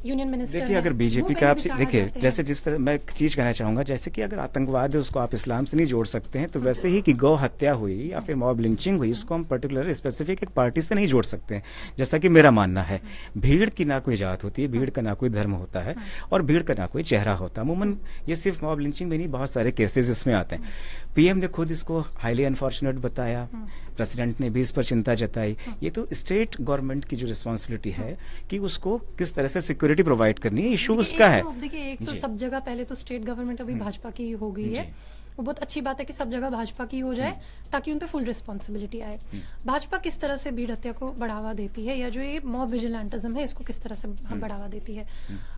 यूनियन मिनिस्टर, देखिए अगर बीजेपी का आप देखिए, जैसे जिस तरह मैं एक चीज कहना चाहूंगा, जैसे कि अगर आतंकवाद है उसको आप इस्लाम से नहीं जोड़ सकते हैं, तो वैसे ही कि गौ हत्या हुई या फिर मॉब लिंचिंग हुई, उसको हम पर्टिकुलर स्पेसिफिक एक पार्टी से नहीं जोड़ सकते हैं, जैसा कि मेरा मानना है। भीड़ की ना कोई जात होती है, भीड़ का ना कोई धर्म होता है, और भीड़ का ना कोई चेहरा होता है। अमूमन ये सिर्फ मॉब लिंचिंग में नहीं, बहुत सारे केसेस इसमें आते हैं। पीएम ने खुद इसको हाईली अनफॉर्चुनेट बताया, प्रेसिडेंट ने भी इस पर चिंता जताई। ये तो स्टेट गवर्नमेंट की जो रिस्पॉन्सिबिलिटी है कि उसको किस तरह से सिक्योरिटी प्रोवाइड करनी है, इशू उसका है। देखिए एक तो सब जगह पहले तो स्टेट गवर्नमेंट अभी भाजपा की हो गई है, वो बहुत अच्छी बात है कि सब जगह भाजपा की हो जाए ताकि उन पे फुल रिस्पॉन्सिबिलिटी आए। भाजपा किस तरह से भीड़ हत्या को बढ़ावा देती है, या जो ये मॉब विजिलेंटिज्म है इसको किस तरह से बढ़ावा देती है।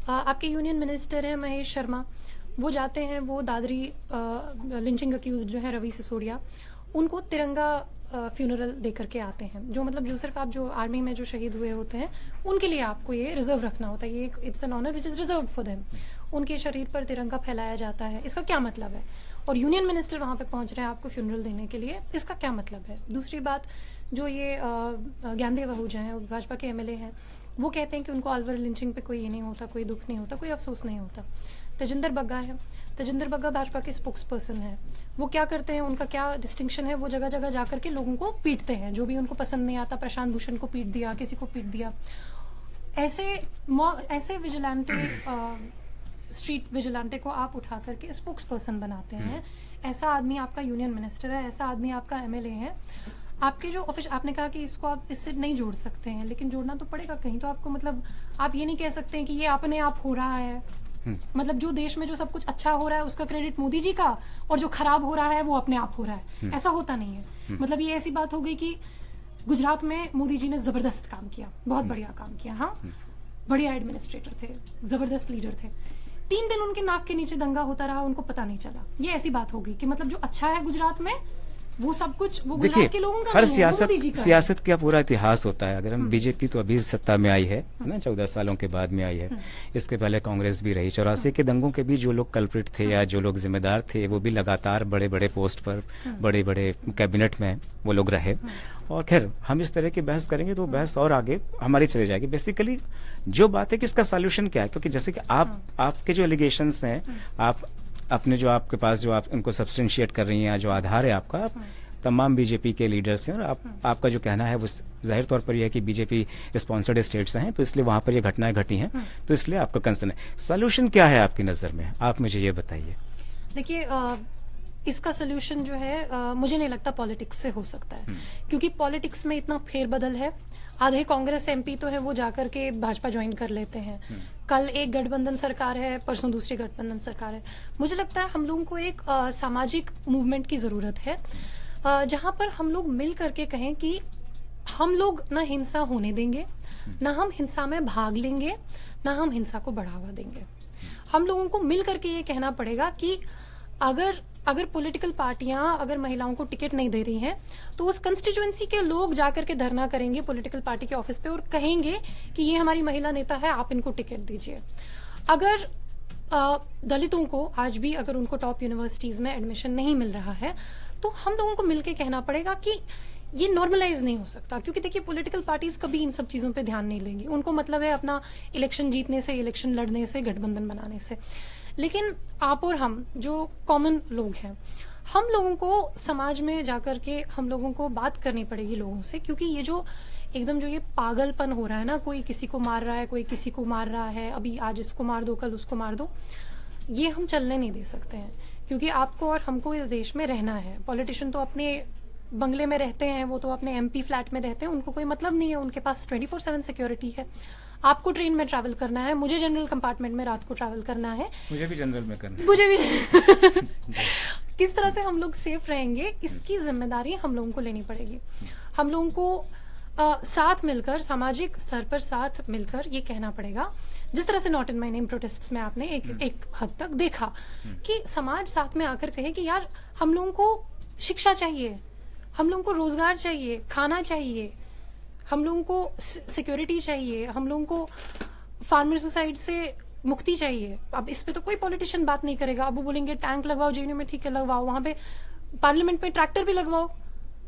आपके यूनियन मिनिस्टर हैं महेश शर्मा, वो जाते हैं, वो दादरी लिंचिंग अक्यूज जो है रवि सिसोदिया, उनको तिरंगा फ्यूनरल दे करके आते हैं। जो मतलब जो सिर्फ आप जो आर्मी में जो शहीद हुए होते हैं उनके लिए आपको ये रिजर्व रखना होता है, ये it's an honour which is reserve for them. उनके शरीर पर तिरंगा फैलाया जाता है, इसका क्या मतलब है? और यूनियन मिनिस्टर वहां पे पहुंच रहे हैं आपको फ्यूनरल देने के लिए, इसका क्या मतलब है? दूसरी बात, जो ये ज्ञानदेव आहूजा हैं, भाजपा के एमएलए हैं, वो कहते हैं कि उनको अलवर लिंचिंग पे कोई ये नहीं होता, कोई दुख नहीं होता, कोई अफसोस नहीं होता। तेजिंदर बग्गा है, तेजिंदर बग्गा भाजपा के स्पोक्स पर्सन है, वो क्या करते हैं, उनका क्या डिस्टिंक्शन है, वो जगह जगह जाकर के लोगों को पीटते हैं, जो भी उनको पसंद नहीं आता। प्रशांत भूषण को पीट दिया, किसी को पीट दिया। ऐसे विजिलेंटे स्ट्रीट विजिलेंटे को आप उठा करके स्पोक्स पर्सन बनाते हैं। ऐसा आदमी आपका यूनियन मिनिस्टर है, ऐसा आदमी आपका एमएलए है। आपके जो ऑफिस, आपने कहा कि इसको आप इससे नहीं जोड़ सकते हैं, लेकिन जोड़ना तो पड़ेगा कहीं तो आपको। मतलब आप ये नहीं कह सकते हैं कि ये अपने आप हो रहा है। मतलब जो देश में जो सब कुछ अच्छा हो रहा है उसका क्रेडिट मोदी जी का, और जो खराब हो रहा है वो अपने आप हो रहा है, ऐसा होता नहीं है। मतलब ये ऐसी बात हो गई कि गुजरात में मोदी जी ने जबरदस्त काम किया, बहुत बढ़िया काम किया, हाँ, बढ़िया एडमिनिस्ट्रेटर थे, जबरदस्त लीडर थे। 3 दिन उनके नाक के नीचे दंगा होता रहा, उनको पता नहीं चला। ये ऐसी बात हो गई कि मतलब जो अच्छा है गुजरात में वो सब कुछ वो देखिए, गुजरात के लोगों का हर नहीं है, वो मोदी जी का है। सियासत का पूरा इतिहास होता है। अगर हम बीजेपी तो अभी सत्ता में आई है ना, 14 सालों के बाद में आई है। इसके पहले कांग्रेस भी रही। 84 के दंगों के भी जो लोग कल्प्रिट थे या जो लोग जिम्मेदार थे, वो भी लगातार बड़े बड़े पोस्ट पर, बड़े बड़े कैबिनेट में वो लोग रहे। और खैर, हम इस तरह की बहस करेंगे तो बहस और आगे हमारी चली जाएगी। बेसिकली जो बात है कि इसका सॉल्यूशन क्या है, क्योंकि जैसे कि आपके जो एलिगेशंस हैं, आप अपने जो आपके पास जो आप उनको सब्सटेंशिएट कर रही हैं, जो आधार है आपका, आप तमाम बीजेपी के लीडर्स हैं, और आपका जो कहना है वो जाहिर तौर पर यह है कि बीजेपी स्पॉन्सर्ड स्टेट्स हैं, तो इसलिए वहां पर ये घटनाएं घटी हैं, तो इसलिए आपका कंसर्न है। सॉल्यूशन क्या है आपकी नजर में, आप मुझे ये बताइए। देखिए, इसका सोल्यूशन जो है मुझे नहीं लगता पॉलिटिक्स से हो सकता है, क्योंकि पॉलिटिक्स में इतना फेरबदल है। आधे कांग्रेस एमपी तो है वो जाकर के भाजपा ज्वाइन कर लेते हैं। कल एक गठबंधन सरकार है, परसों दूसरी गठबंधन सरकार है। मुझे लगता है हम लोगों को एक सामाजिक मूवमेंट की जरूरत है, जहां पर हम लोग मिल करके कहें कि हम लोग ना हिंसा होने देंगे, ना हम हिंसा में भाग लेंगे, ना हम हिंसा को बढ़ावा देंगे। हम लोगों को मिल करके ये कहना पड़ेगा कि अगर पॉलिटिकल पार्टियां अगर महिलाओं को टिकट नहीं दे रही हैं, तो उस कंस्टिट्यूएंसी के लोग जाकर के धरना करेंगे पॉलिटिकल पार्टी के ऑफिस पे और कहेंगे कि ये हमारी महिला नेता है, आप इनको टिकट दीजिए। अगर दलितों को आज भी अगर उनको टॉप यूनिवर्सिटीज में एडमिशन नहीं मिल रहा है, तो हम लोगों को मिलकर कहना पड़ेगा कि ये नॉर्मलाइज नहीं हो सकता, क्योंकि देखिए पॉलिटिकल पार्टीज कभी इन सब चीजों पे ध्यान नहीं लेंगी। उनको मतलब है अपना इलेक्शन जीतने से, इलेक्शन लड़ने से, गठबंधन बनाने से। लेकिन आप और हम जो कॉमन लोग हैं, हम लोगों को समाज में जाकर के हम लोगों को बात करनी पड़ेगी लोगों से, क्योंकि ये जो एकदम जो ये पागलपन हो रहा है ना, कोई किसी को मार रहा है, कोई किसी को मार रहा है, अभी आज इसको मार दो, कल उसको मार दो, ये हम चलने नहीं दे सकते हैं। क्योंकि आपको और हमको इस देश में रहना है। पॉलिटिशियन तो अपने बंगले में रहते हैं, वो तो अपने एमपी फ्लैट में रहते हैं, उनको कोई मतलब नहीं है, उनके पास 24/7 सिक्योरिटी है। आपको ट्रेन में ट्रैवल करना है, मुझे जनरल कंपार्टमेंट में रात को ट्रैवल करना है, मुझे भी जनरल में करना है, मुझे भी किस तरह से हम लोग सेफ रहेंगे, इसकी जिम्मेदारी हम लोगों को लेनी पड़ेगी। हम लोगों को साथ मिलकर, सामाजिक स्तर पर साथ मिलकर ये कहना पड़ेगा, जिस तरह से not in my name protests में आपने एक हद तक देखा कि समाज साथ में आकर कहे कि यार हम लोगों को शिक्षा चाहिए, हम लोगों को रोजगार चाहिए, खाना चाहिए, हम लोगों को सिक्योरिटी चाहिए, हम लोगों को फार्मर सुसाइड से मुक्ति चाहिए। अब इस पे तो कोई पॉलिटिशियन बात नहीं करेगा। अब वो बोलेंगे टैंक लगवाओ जेएनयू में, ठीक है लगवाओ, वहां पे पार्लियामेंट में ट्रैक्टर भी लगवाओ।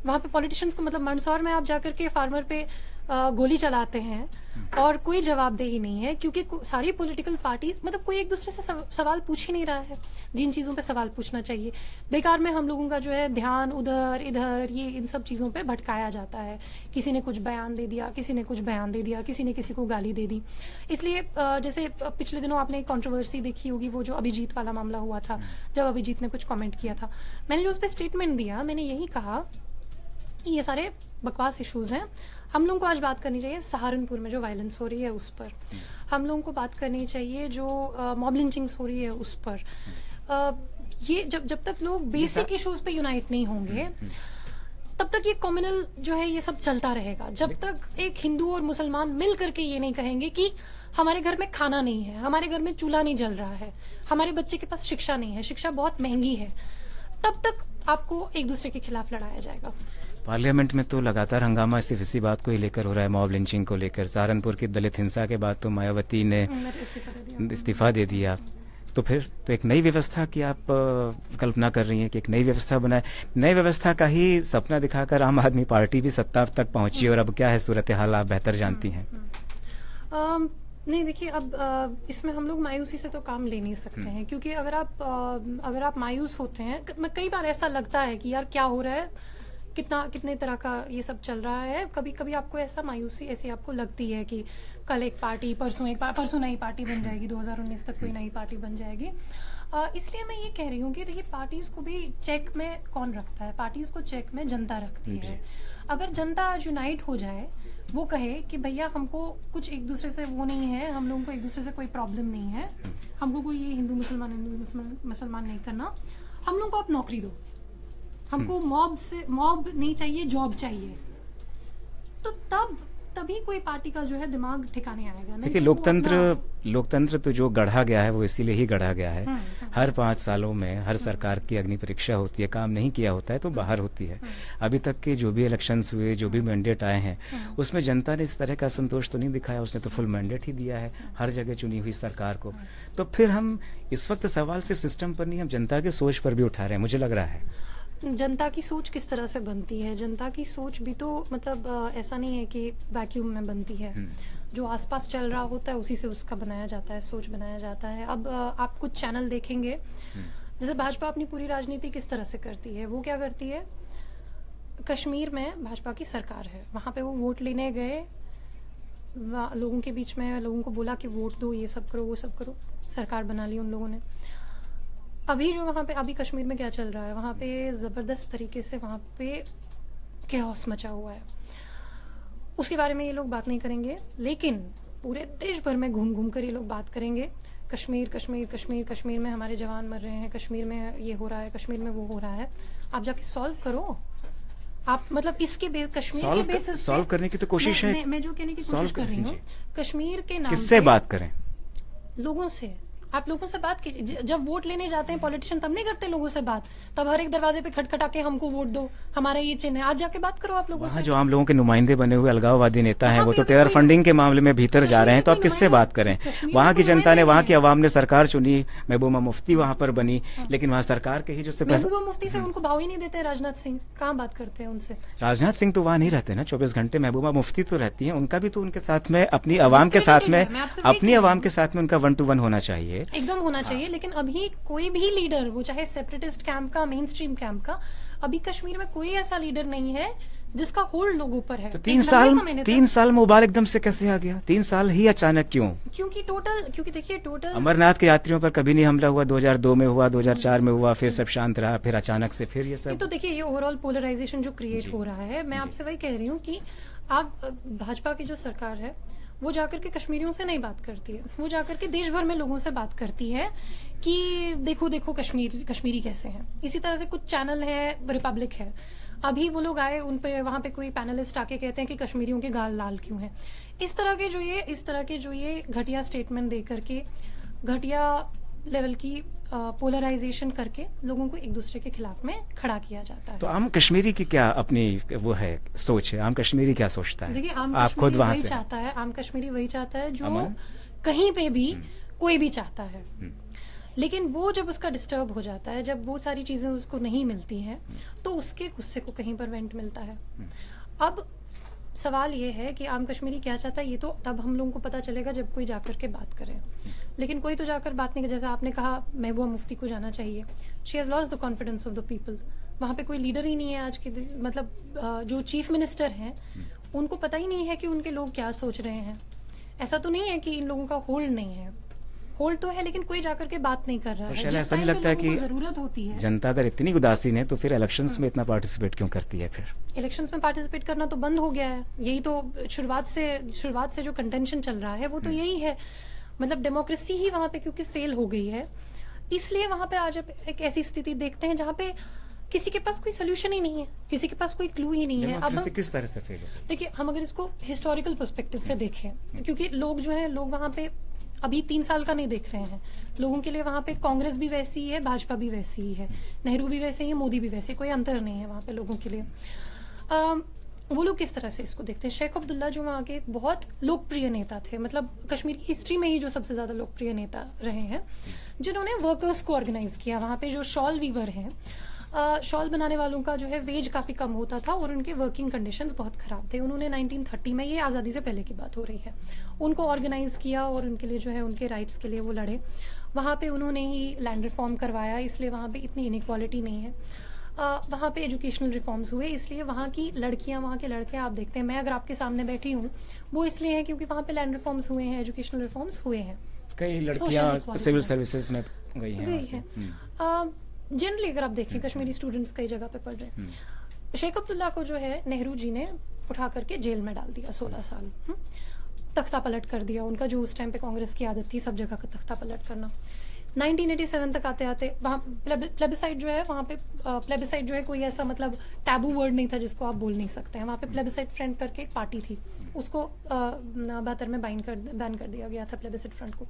वहां पे पॉलिटिशियंस को मतलब मंदसौर में आप जाकर के फार्मर पे गोली चलाते हैं और कोई जवाबदेही नहीं है, क्योंकि सारी पॉलिटिकल पार्टीज मतलब कोई एक दूसरे से सवाल पूछ ही नहीं रहा है जिन चीजों पे सवाल पूछना चाहिए। बेकार में हम लोगों का जो है ध्यान उधर इधर ये इन सब चीजों पे भटकाया जाता है। किसी ने कुछ बयान दे दिया, किसी ने कुछ बयान दे दिया, किसी ने किसी को गाली दे दी। इसलिए जैसे पिछले दिनों आपने एक कंट्रोवर्सी देखी होगी, वो जो अभिजीत वाला मामला हुआ था, जब अभिजीत ने कुछ कॉमेंट किया था, मैंने जो उस पर स्टेटमेंट दिया, मैंने यही कहा कि ये सारे बकवास इश्यूज हैं। हम लोगों को आज बात करनी चाहिए सहारनपुर में जो वायलेंस हो रही है उस पर, हम लोगों को बात करनी चाहिए जो मॉब लिंचिंग्स हो रही है उस पर। ये जब तक लोग बेसिक इश्यूज पे यूनाइट नहीं होंगे, तब तक ये कम्युनल जो है ये सब चलता रहेगा। जब तक एक हिंदू और मुसलमान मिल करके ये नहीं कहेंगे कि हमारे घर में खाना नहीं है, हमारे घर में चूल्हा नहीं जल रहा है, हमारे बच्चे के पास शिक्षा नहीं है, शिक्षा बहुत महंगी है, तब तक आपको एक दूसरे के खिलाफ लड़ाया जाएगा। पार्लियामेंट में तो लगातार हंगामा सिर्फ इसी बात को ही लेकर हो रहा है, मॉब लिंचिंग को लेकर। सहारनपुर की दलित हिंसा के बाद तो मायावती ने इस्तीफा दे दिया। तो फिर तो एक नई व्यवस्था की आप कल्पना कर रही हैं कि एक नई व्यवस्था बनाए। नई व्यवस्था का ही सपना दिखाकर आम आदमी पार्टी भी सत्ता तक पहुंची, और अब क्या है सूरत हाल आप बेहतर जानती हैं। नहीं देखिए, अब इसमें हम लोग मायूसी से तो काम ले नहीं सकते हैं, क्योंकि अगर आप मायूस होते हैं, कई बार ऐसा लगता है कि यार क्या हो रहा है, कितने तरह का ये सब चल रहा है। कभी कभी आपको ऐसा मायूसी ऐसी आपको लगती है कि कल एक पार्टी, परसों नई पार्टी बन जाएगी, 2019 तक कोई नई पार्टी बन जाएगी। इसलिए मैं ये कह रही हूँ कि देखिए पार्टीज को भी चेक में कौन रखता है, पार्टीज को चेक में जनता रखती है। अगर जनता आज यूनाइट हो जाए, वो कहे कि भैया हमको कुछ एक दूसरे से वो नहीं है, हम लोगों को एक दूसरे से कोई प्रॉब्लम नहीं है, हमको कोई ये हिंदू मुसलमान नहीं करना, हम लोगों को आप नौकरी दो, हमको मॉब नहीं चाहिए, जॉब चाहिए, तो तब तभी कोई पार्टी का जो है दिमाग ठिकाने आएगा। नहीं देखिए, तो वो अपना- लोकतंत्र तो जो गढ़ा गया है वो इसीलिए ही गढ़ा गया है। हर 5 सालों में हर सरकार की अग्नि परीक्षा होती है, काम नहीं किया होता है तो बाहर होती है। अभी तक के जो भी इलेक्शंस हुए, जो भी मैंडेट आए हैं, उसमें जनता ने इस तरह का संतोष तो नहीं दिखाया। उसने तो फुल मैंडेट ही दिया है हर जगह चुनी हुई सरकार को। तो फिर हम इस वक्त सवाल सिर्फ सिस्टम पर नहीं, हम जनता की सोच पर भी उठा रहे हैं, मुझे लग रहा है। जनता की सोच किस तरह से बनती है? जनता की सोच भी तो मतलब ऐसा नहीं है कि वैक्यूम में बनती है। जो आसपास चल रहा होता है उसी से उसका बनाया जाता है, सोच बनाया जाता है। अब आप कुछ चैनल देखेंगे, जैसे भाजपा अपनी पूरी राजनीति किस तरह से करती है। वो क्या करती है, कश्मीर में भाजपा की सरकार है, वहाँ पे वो वोट लेने गए, लोगों के बीच में लोगों को बोला कि वोट दो, ये सब करो, वो सब करो, सरकार बना ली उन लोगों ने। अभी जो वहाँ पे अभी कश्मीर में क्या चल रहा है, वहाँ पे ज़बरदस्त तरीके से वहाँ पे कैओस मचा हुआ है। उसके बारे में ये लोग बात नहीं करेंगे, लेकिन पूरे देश भर में घूम घूम कर ये लोग बात करेंगे, कश्मीर कश्मीर कश्मीर, कश्मीर में हमारे जवान मर रहे हैं, कश्मीर में ये हो रहा है, कश्मीर में वो हो रहा है। आप जाके सॉल्व करो। आप मतलब इसके कश्मीर के बेसिस सॉल्व करने की तो कोशिश है। मैं जो कहने की कोशिश कर रही हूँ, कश्मीर के नाम किससे पे बात करें? लोगों से। आप लोगों से बात कीजिए। जब वोट लेने जाते हैं पॉलिटिशियन, तब नहीं करते लोगों से बात, तब हर एक दरवाजे पे खटखटा के हमको वोट दो, हमारा ये चिन्ह है। आज जाके बात करो आप लोगों से। जो आम लोगों के नुमाइंदे बने हुए अलगाववादी नेता हैं, वो तो टेरर फंडिंग के मामले में भीतर जा रहे हैं, तो आप किससे बात करें? वहाँ की जनता ने, वहाँ की आवाम ने सरकार चुनी, महबूबा मुफ्ती वहाँ पर बनी, लेकिन वहाँ सरकार के ही जो महबूबा मुफ्ती से उनको भाव ही नहीं देते। राजनाथ सिंह कहाँ बात करते हैं उनसे? राजनाथ सिंह तो वहाँ नहीं रहते ना 24 घंटे। महबूबा मुफ्ती तो रहती हैं, उनका भी तो उनके साथ में अपनी आवाम के साथ में, अपनी आवाम के साथ में उनका 1 to 1 होना चाहिए, एकदम होना चाहिए। लेकिन अभी कोई भी लीडर, वो चाहे सेपरेटिस्ट कैंप का, मेन स्ट्रीम कैंप का, अभी कश्मीर में कोई ऐसा लीडर नहीं है जिसका होल्ड लोगों पर है। तो 3 साल में उबाल एकदम से कैसे आ गया? 3 साल ही अचानक क्यों? क्योंकि देखिए टोटल अमरनाथ के यात्रियों पर कभी नहीं हमला हुआ, 2002 में हुआ, 2004 में हुआ, फिर सब शांत रहा, फिर अचानक से फिर ये सब। तो देखिए ये ओवरऑल पोलराइजेशन जो क्रिएट हो रहा है, मैं आपसे वही कह रही हूँ कि आप भाजपा की जो सरकार है वो जाकर के कश्मीरियों से नहीं बात करती है, वो जाकर के देश भर में लोगों से बात करती है कि देखो देखो कश्मीरी कैसे हैं। इसी तरह से कुछ चैनल है, रिपब्लिक है, अभी वो लोग आए, उन पे वहाँ पे कोई पैनलिस्ट आके कहते हैं कि कश्मीरियों के गाल लाल क्यों हैं। इस तरह के जो ये घटिया स्टेटमेंट दे करके, घटिया लेवल की पोलराइजेशन करके लोगों को एक दूसरे के खिलाफ में खड़ा किया जाता है। तो आम कश्मीरी की क्या अपनी वो है सोच है? आम कश्मीरी क्या सोचता है? देखिए आप खुद वहां से चाहता है, आम कश्मीरी वही चाहता है जो कहीं पे भी कोई भी चाहता है। लेकिन वो जब उसका डिस्टर्ब हो जाता है, जब वो सारी चीजें उसको नहीं मिलती हैं, तो उसके गुस्से को कहीं पर वेंट मिलता है। अब सवाल ये है कि आम कश्मीरी क्या चाहता है, ये तो तब हम लोगों को पता चलेगा जब कोई जाकर के बात करे। लेकिन कोई तो जाकर बात नहीं, जैसे आपने कहा महबूबा मुफ्ती को जाना चाहिए। She has lost the confidence of the people. वहाँ पे कोई लीडर ही नहीं है आज के, मतलब जो चीफ मिनिस्टर हैं उनको पता ही नहीं है कि उनके लोग क्या सोच रहे हैं। ऐसा तो नहीं है कि इन लोगों का होल्ड नहीं है, होल्ड तो है, लेकिन कोई जाकर के बात नहीं कर रहा है। ऐसा नहीं लगता कि जरूरत होती है, जनता अगर इतनी उदासीन है तो फिर इलेक्शंस में इतना पार्टिसिपेट क्यों करती है? फिर इलेक्शंस में पार्टिसिपेट करना तो बंद हो गया है। यही तो शुरुआत से जो कंटेंशन चल रहा है वो तो यही है। मतलब डेमोक्रेसी ही वहां पे क्योंकि फेल हो गई है, इसलिए वहां पे आज एक ऐसी स्थिति देखते हैं जहां पे किसी के पास कोई सोल्यूशन ही नहीं है, किसी के पास कोई क्लू ही नहीं है। अब किस तरह से फेल हो? देखिए, हम अगर इसको हिस्टोरिकल पर्सपेक्टिव से देखें, क्योंकि लोग जो है, लोग वहां पे अभी 3 साल का नहीं देख रहे हैं। लोगों के लिए वहां पे कांग्रेस भी वैसी ही है, भाजपा भी वैसी ही है, नेहरू भी वैसे ही है, मोदी भी वैसे, कोई अंतर नहीं है वहां पे लोगों के लिए। वो लोग किस तरह से इसको देखते हैं? शेख अब्दुल्ला जो वहाँ के एक बहुत लोकप्रिय नेता थे, मतलब कश्मीर की हिस्ट्री में ही जो सबसे ज्यादा लोकप्रिय नेता रहे हैं, जिन्होंने वर्कर्स को ऑर्गेनाइज किया। वहाँ पे जो शॉल वीवर हैं, शॉल बनाने वालों का जो है वेज काफ़ी कम होता था और उनके वर्किंग कंडीशंस बहुत ख़राब थे। उन्होंने 1930 में, ये आज़ादी से पहले की बात हो रही है, उनको ऑर्गेनाइज किया और उनके लिए जो है, उनके राइट्स के लिए वो लड़े। वहाँ पे उन्होंने ही लैंड रिफॉर्म करवाया, इसलिए वहाँ पे इतनी इनइक्वालिटी नहीं है। वहाँ पे एजुकेशनल रिफॉर्म्स हुए, इसलिए वहाँ की लड़कियाँ, वहाँ के लड़के आप देखते हैं, मैं अगर आपके सामने बैठी हूँ वो इसलिए है क्योंकि वहाँ पे लैंड रिफॉर्म्स हुए हैं, एजुकेशनल रिफॉर्म्स हुए हैं, कई लड़कियाँ सिविल सर्विसेज में गई हैं। जनरली अगर आप देखें, कश्मीरी स्टूडेंट्स कई जगह पे पढ़ रहे हैं। शेख अब्दुल्ला को जो है नेहरू जी ने उठा करके जेल में डाल दिया 16 साल, तख्ता पलट कर दिया उनका, जो उस टाइम पे कांग्रेस की आदत थी सब जगह का तख्ता पलट करना। 1987 तक आते आते वहाँ प्लेबिसाइड जो है, वहाँ पे प्लेबिसाइड जो है कोई ऐसा मतलब टैबू वर्ड नहीं था जिसको आप बोल नहीं सकते हैं। वहाँ पे प्लेबिसाइड फ्रंट करके एक पार्टी थी, उसको 72 में बैन कर दिया गया था प्लेबिसाइड फ्रंट को।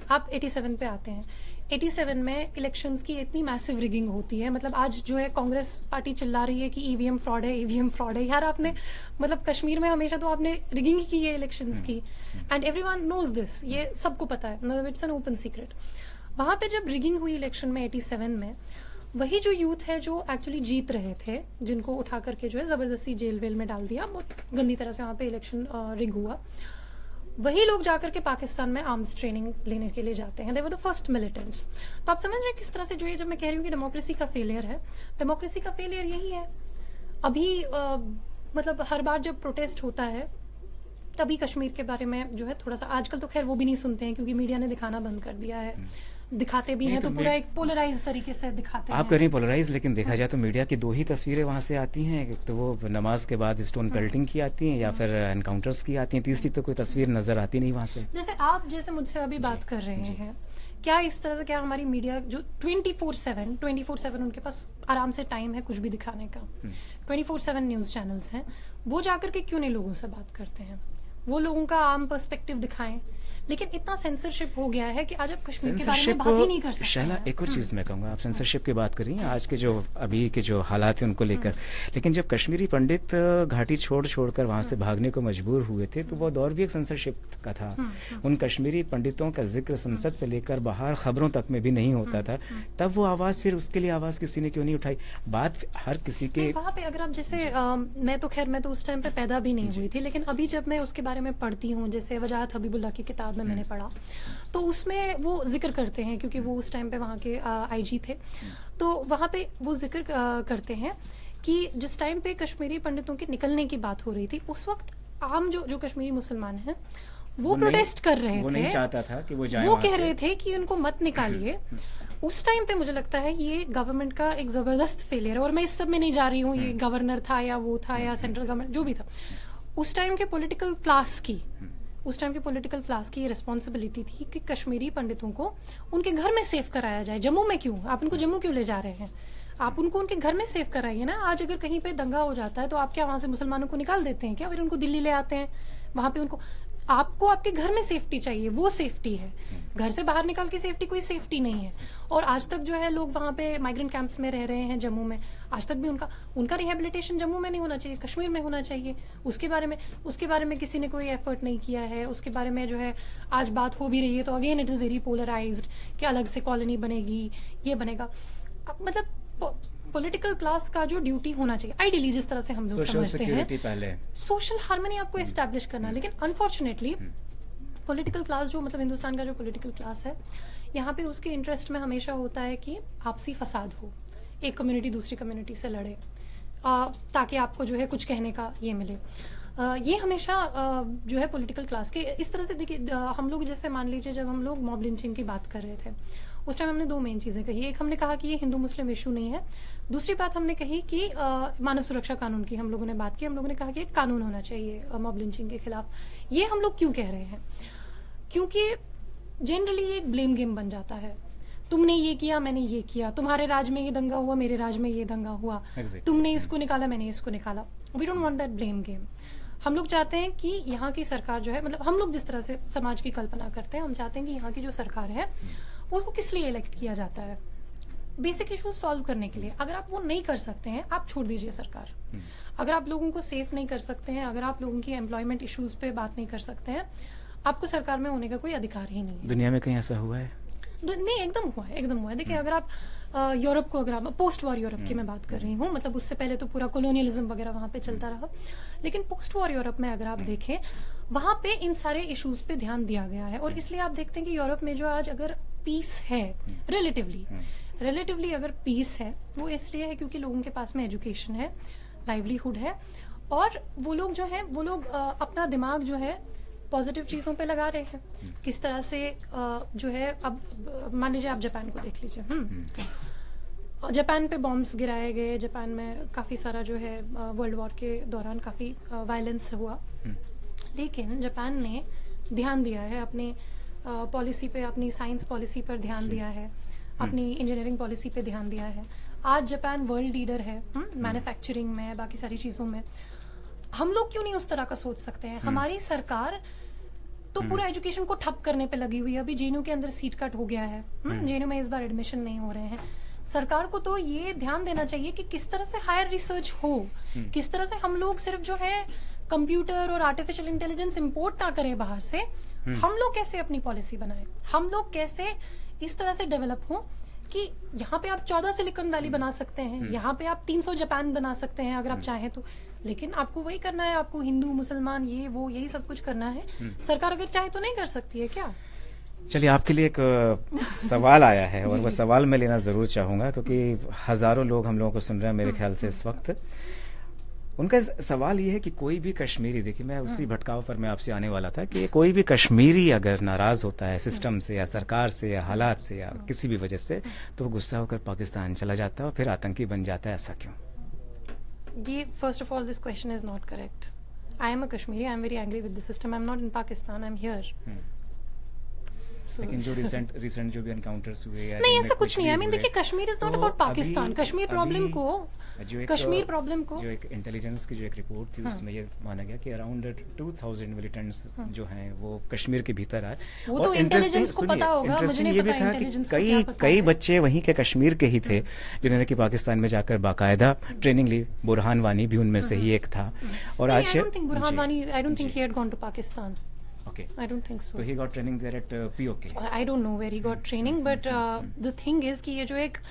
आप 87 पे आते हैं। 87 में इलेक्शंस की इतनी मैसिव रिगिंग होती है, मतलब आज जो है कांग्रेस पार्टी चिल्ला रही है कि ईवीएम फ्रॉड है, ईवीएम फ्रॉड है। यार आपने मतलब कश्मीर में हमेशा तो आपने रिगिंग ही की है इलेक्शंस की, एंड एवरीवन नोज दिस, ये सबको पता है, मतलब इट्स एन ओपन सीक्रेट। वहां पे जब रिगिंग हुई इलेक्शन में 87 में, वही जो यूथ है जो एक्चुअली जीत रहे थे, जिनको उठा करके जो है जबरदस्ती जेल वेल में डाल दिया, बहुत गंदी तरह से वहां पे इलेक्शन रिग हुआ, वही लोग जाकर के पाकिस्तान में आर्म्स ट्रेनिंग लेने के लिए जाते हैं। दे वर द फर्स्ट मिलिटेंट्स। तो आप समझ रहे हैं किस तरह से जो है, जब मैं कह रही हूँ कि डेमोक्रेसी का फेलियर है, डेमोक्रेसी का फेलियर यही है। अभी मतलब हर बार जब प्रोटेस्ट होता है तभी कश्मीर के बारे में जो है थोड़ा सा, आजकल तो खैर वो भी नहीं सुनते हैं क्योंकि मीडिया ने दिखाना बंद कर दिया है, दिखाते भी हैं तो पूरा एक पोलराइज तरीके से दिखाते हैं। आप कह रही हैं पोलराइज, लेकिन देखा जाए तो मीडिया की 2 ही तस्वीरें वहां से आती हैं, एक तो वो नमाज के बाद स्टोन पेल्टिंग की आती हैं या फिर एनकाउंटर्स की आती हैं, तीसरी तो कोई तस्वीर नजर आती नहीं वहां से। जैसे आप जैसे मुझसे अभी बात कर रहे हैं, क्या इस तरह से, क्या हमारी मीडिया जो 24/7 उनके पास आराम से टाइम है कुछ भी दिखाने का, 24/7 न्यूज चैनल्स हैं, वो जाकर के क्यों नहीं लोगों से बात करते हैं, वो लोगों का आम पर्सपेक्टिव दिखाएं। लेकिन इतना सेंसरशिप हो गया है कि आज आप कश्मीर के बारे में बात ही नहीं कर सकते। शहला, एक और चीज मैं कहूंगा, आप सेंसरशिप की बात करी आज के जो अभी के जो हालात हैं उनको लेकर, लेकिन जब कश्मीरी पंडित घाटी छोड़कर वहां से भागने को मजबूर हुए थे तो वो दौर भी एक सेंसरशिप का था। उन कश्मीरी पंडितों का जिक्र संसद से लेकर बाहर खबरों तक में भी नहीं होता था, तब वो आवाज, फिर उसके लिए आवाज किसी ने क्यों नहीं उठाई? बात हर किसी के वहाँ पे अगर आप जैसे मैं तो उस टाइम पे पैदा भी नहीं हुई थी, लेकिन अभी जब मैं उसके बारे में पढ़ती हूँ, जैसे वजाहत हबीबुल्लाह की किताब में मैंने पढ़ा, तो उसमें वो जिक्र करते हैं, क्योंकि वो उस टाइम पे वहाँ के आईजी थे, तो वहाँ पे वो जिक्र करते हैं कि जिस टाइम पे कश्मीरी पंडितों के निकलने की बात हो रही थी, उस वक्त आम जो कश्मीरी मुसलमान हैं वो प्रोटेस्ट कर रहे थे, वो नहीं चाहता था कि वो जाए, वो कह रहे थे कि उनको मत निकालिए। उस टाइम पे मुझे लगता है ये गवर्नमेंट का एक जबरदस्त फेलियर है, और मैं इस सब में नहीं जा रही हूँ, ये गवर्नर था या वो था या सेंट्रल गवर्नमेंट जो भी था, उस टाइम के पॉलिटिकल क्लास की रिस्पॉन्सिबिलिटी थी कि कश्मीरी पंडितों को उनके घर में सेव कराया जाए। जम्मू में क्यों, आप उनको जम्मू क्यों ले जा रहे हैं? आप उनको उनके घर में सेव कराइए ना। आज अगर कहीं पे दंगा हो जाता है तो आप क्या वहां से मुसलमानों को निकाल देते हैं क्या? फिर उनको दिल्ली ले आते हैं, वहां पे उनको, आपको आपके घर में सेफ्टी चाहिए, वो सेफ्टी है। घर से बाहर निकाल के सेफ्टी कोई सेफ्टी नहीं है। और आज तक जो है लोग वहाँ पे माइग्रेंट कैंप्स में रह रहे हैं जम्मू में, आज तक भी उनका रिहेबिलिटेशन जम्मू में नहीं होना चाहिए, कश्मीर में होना चाहिए। उसके बारे में किसी ने कोई एफर्ट नहीं किया है। उसके बारे में जो है आज बात हो भी रही है तो again it is very polarised कि अलग से कॉलोनी बनेगी, ये बनेगा। मतलब पॉलिटिकल क्लास का जो ड्यूटी होना चाहिए आइडियली, जिस तरह से हम लोग समझते हैं, सोशल हार्मनी आपको एस्टैब्लिश करना, लेकिन अनफॉर्चुनेटली पॉलिटिकल क्लास जो मतलब हिंदुस्तान का जो पॉलिटिकल क्लास है, यहाँ पे उसके इंटरेस्ट में हमेशा होता है कि आपसी फसाद हो, एक कम्युनिटी दूसरी कम्युनिटी से लड़े, ताकि आपको जो है कुछ कहने का ये मिले। ये हमेशा जो है पॉलिटिकल क्लास के इस तरह से। देखिए हम लोग जैसे मान लीजिए जब हम लोग मॉब लिंचिंग की बात कर रहे थे उस टाइम हमने 2 मेन चीज़ें कही। एक हमने कहा कि ये हिंदू मुस्लिम इशू नहीं है, दूसरी बात हमने कही कि मानव सुरक्षा कानून की हम लोगों ने बात की। हम लोगों ने कहा कि एक कानून होना चाहिए मॉब लिंचिंग के खिलाफ। ये हम लोग क्यों कह रहे हैं? क्योंकि जनरली ये एक ब्लेम गेम बन जाता है। तुमने ये किया, मैंने ये किया, तुम्हारे राज में ये दंगा हुआ, मेरे राज में ये दंगा हुआ, तुमने इसको निकाला, मैंने इसको निकाला। We don't want that blame game. हम लोग चाहते हैं कि यहाँ की सरकार जो है, मतलब हम लोग जिस तरह से समाज की कल्पना करते हैं, हम चाहते हैं कि यहाँ की जो सरकार है उसको किस लिए इलेक्ट किया जाता है? बेसिक इश्यूज सॉल्व करने के लिए। अगर आप वो नहीं कर सकते हैं, आप छोड़ दीजिए सरकार। अगर आप लोगों को सेफ नहीं कर सकते हैं, अगर आप लोगों की एम्प्लॉयमेंट इश्यूज पे बात नहीं कर सकते हैं, आपको सरकार में होने का कोई अधिकार ही नहीं है। दुनिया में कहीं ऐसा हुआ है? नहीं, एकदम हुआ है। देखिए अगर आप यूरोप को, अगर आप पोस्ट वॉर यूरोप की मैं बात कर रही हूँ, मतलब उससे पहले तो पूरा कोलोनियलिज्म वगैरह वहाँ पे चलता रहा, लेकिन पोस्ट वॉर यूरोप में अगर आप देखें, वहाँ पे इन सारे इश्यूज पे ध्यान दिया गया है। और इसलिए आप देखते हैं कि यूरोप में जो आज अगर पीस है, रिलेटिवली अगर पीस है, वो इसलिए है क्योंकि लोगों के पास में एजुकेशन है, लाइवलीहुड है, और वो लोग जो है अपना दिमाग जो है पॉजिटिव चीज़ों पे लगा रहे हैं। किस तरह से जो है, अब मान लीजिए आप जापान को देख लीजिए। जापान पे बॉम्ब्स गिराए गए, जापान में काफ़ी सारा जो है वर्ल्ड वॉर के दौरान काफ़ी वायलेंस हुआ, लेकिन जापान ने ध्यान दिया है अपने पॉलिसी पे, अपनी साइंस पॉलिसी पर ध्यान दिया है, अपनी इंजीनियरिंग पॉलिसी पे ध्यान दिया है। आज जापान वर्ल्ड लीडर है मैन्युफैक्चरिंग में, बाकी सारी चीज़ों में। हम लोग क्यों नहीं उस तरह का सोच सकते हैं? हमारी सरकार तो पूरा एजुकेशन को ठप करने पे लगी हुई है। अभी जेएनयू के अंदर सीट कट हो गया है, जेएनयू में इस बार एडमिशन नहीं हो रहे हैं। सरकार को तो ये ध्यान देना चाहिए कि किस तरह से हायर रिसर्च हो, किस तरह से हम लोग सिर्फ जो है कंप्यूटर और आर्टिफिशियल इंटेलिजेंस इंपोर्ट ना करें बाहर से। हम लोग कैसे अपनी पॉलिसी बनाएं, हम लोग कैसे इस तरह से डेवलप हो कि यहाँ पे आप 14 सिलिकॉन वैली बना सकते हैं, यहाँ पे आप 300 जापान बना सकते हैं अगर आप चाहें तो। लेकिन आपको वही करना है, आपको हिंदू मुसलमान ये वो यही सब कुछ करना है। सरकार अगर चाहे तो नहीं कर सकती है क्या? चलिए, आपके लिए एक सवाल आया है और वो सवाल मैं लेना जरूर चाहूंगा, क्योंकि हजारों लोग हम लोगों को सुन रहे हैं मेरे ख्याल से इस वक्त। उनका सवाल ये है कि कोई भी कश्मीरी, देखिए मैं उसी भटकाव पर मैं आपसे आने वाला था, कि कोई भी कश्मीरी अगर नाराज होता है सिस्टम से या सरकार से या हालात से या किसी भी वजह से, तो वो गुस्सा होकर पाकिस्तान चला जाता है और फिर आतंकी बन जाता है। ऐसा क्यों? ये first of all this question is not correct. I am a Kashmiri, I am very angry with the system, I am not in Pakistan, I am here. लेकिन जो रिसेंट जो भी एनकाउंटर्स हुए या नहीं, ऐसा कुछ नहीं है। आई मीन देखिए, Kashmir is not about Pakistan. Kashmir problem को जो एक इंटेलिजेंस की जो एक रिपोर्ट थी उसमें ये माना गया कि अराउंड 2000 मिलिटेंट्स जो हैं वो कश्मीर के भीतर आए। वो तो इंटेलिजेंस को पता होगा, मुझे नहीं पता इंटेलिजेंस को क्या पता है। कई बच्चे वहीं के कश्मीर के ही थे जिन्होंने कि पाकिस्तान में जाकर बाकायदा ट्रेनिंग ली। बुरहान वानी भी उनमें से ही एक था। और आज आई don't think Burhan Wani, I don't think he had gone to Pakistan. Okay. I don't think so. So he got training there at POK. I don't know where he got training, but the thing is कि ये जो एक,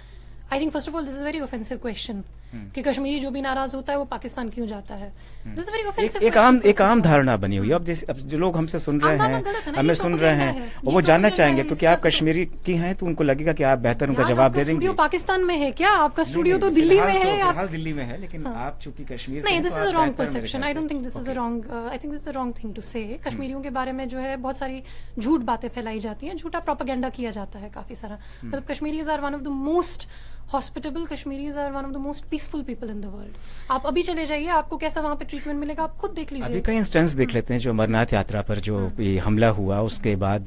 I think first of all this is a very offensive question कि कश्मीरी जो भी नाराज होता है वो पाकिस्तान क्यों जाता है. This is a very offensive question. एक आम धारणा बनी हुई है. अब जो लोग हमसे सुन रहे हैं, हमें सुन रहे हैं, और वो जानना चाहेंगे क्योंकि आप कश्मीरी की हैं तो उनको लगेगा कि आप बेहतर उनका जवाब दे देंगे. स्टूडियो पाकिस्तान में है क्या? आपका स्टूडियो तो दिल्ली में है. फिलहाल दिल्ली में है, लेकिन आप चूंकि कश्मीर नहीं, this is a wrong perception. I don't think this is a wrong, I think this is a wrong thing to say. कश्मीरियों के बारे में जो है बहुत सारी झूठ बातें फैलाई जाती हैं, झूठा प्रोपेगेंडा किया जाता है काफी सारा. मतलब Kashmiris are one of the most hospitable, Kashmiris are one of the most peaceful people in the world. आप अभी चले जाइए, आपको कैसा वहाँ पे ट्रीटमेंट मिलेगा आप खुद देख लीजिए. अभी कई इंस्टेंस देख लेते हैं. जो अमरनाथ यात्रा पर जो ये हमला हुआ, उसके बाद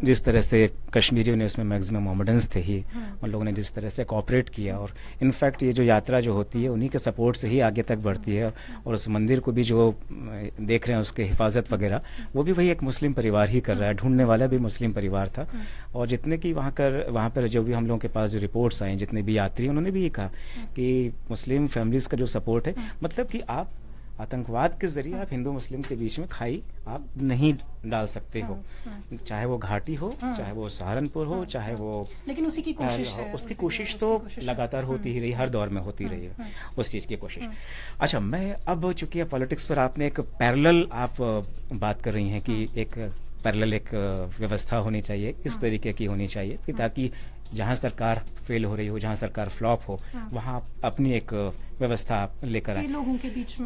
जिस तरह से कश्मीरियों ने, उसमें मैक्सिमम मोहम्मडन्स थे ही, उन लोगों ने जिस तरह से कोऑपरेट किया, और इनफैक्ट ये जो यात्रा जो होती है उन्हीं के सपोर्ट से ही आगे तक बढ़ती है. और उस मंदिर को भी जो देख रहे हैं उसके हिफाजत वगैरह, वो भी वही एक मुस्लिम परिवार ही कर रहा है. ढूंढने वाला भी मुस्लिम परिवार था. और जितने की वहाँ पर जो भी हम लोगों के पास जो रिपोर्ट्स आई, जितने भी यात्री, उन्होंने भी ये कहा कि मुस्लिम फैमिलीज का जो सपोर्ट है, मतलब कि आप आतंकवाद के जरिए आप हिंदू मुस्लिम के बीच में खाई आप नहीं डाल सकते हो. चाहे वो घाटी हो, चाहे वो सहारनपुर हो, चाहे वो, लेकिन उसी की कोशिश है. उसकी कोशिश तो लगातार होती ही रही, हर दौर में होती रही है उस चीज की कोशिश. अच्छा, मैं अब चूंकि पॉलिटिक्स पर आपने एक पैरेलल आप बात कर रही हैं कि एक पैरेलल एक व्यवस्था होनी चाहिए, इस तरीके की होनी चाहिए कि ताकि जहां सरकार फेल हो रही हो, जहां सरकार फ्लॉप हो, वहां अपनी एक व्यवस्था लेकर आए. लोगों के बीच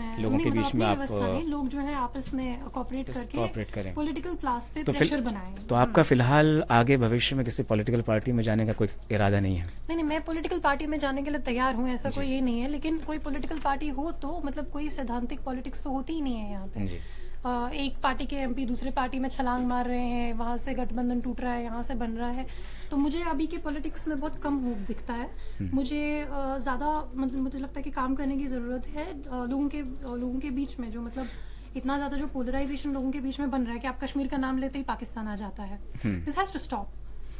में आप लोग जो है आपस में कोऑपरेट करें, पॉलिटिकल क्लास पे प्रेशर बनाएं. तो आपका फिलहाल आगे भविष्य में किसी पॉलिटिकल पार्टी में जाने का कोई इरादा नहीं है? नहीं, मैं पॉलिटिकल पार्टी में जाने के लिए तैयार हूँ, ऐसा कोई ये नहीं है. लेकिन कोई पॉलिटिकल पार्टी हो तो मतलब कोई सैद्धांतिक पॉलिटिक्स तो होती ही नहीं है यहाँ पे. एक पार्टी के एमपी दूसरे पार्टी में छलांग मार रहे हैं, वहां से गठबंधन टूट रहा है, यहाँ से बन रहा है. तो मुझे अभी के पॉलिटिक्स में बहुत कम होप दिखता है. मुझे ज़्यादा मतलब मुझे लगता है कि काम करने की ज़रूरत है लोगों के बीच में. जो मतलब इतना ज़्यादा जो पोलराइजेशन लोगों के बीच में बन रहा है कि आप कश्मीर का नाम लेते ही पाकिस्तान आ जाता है. This has to stop.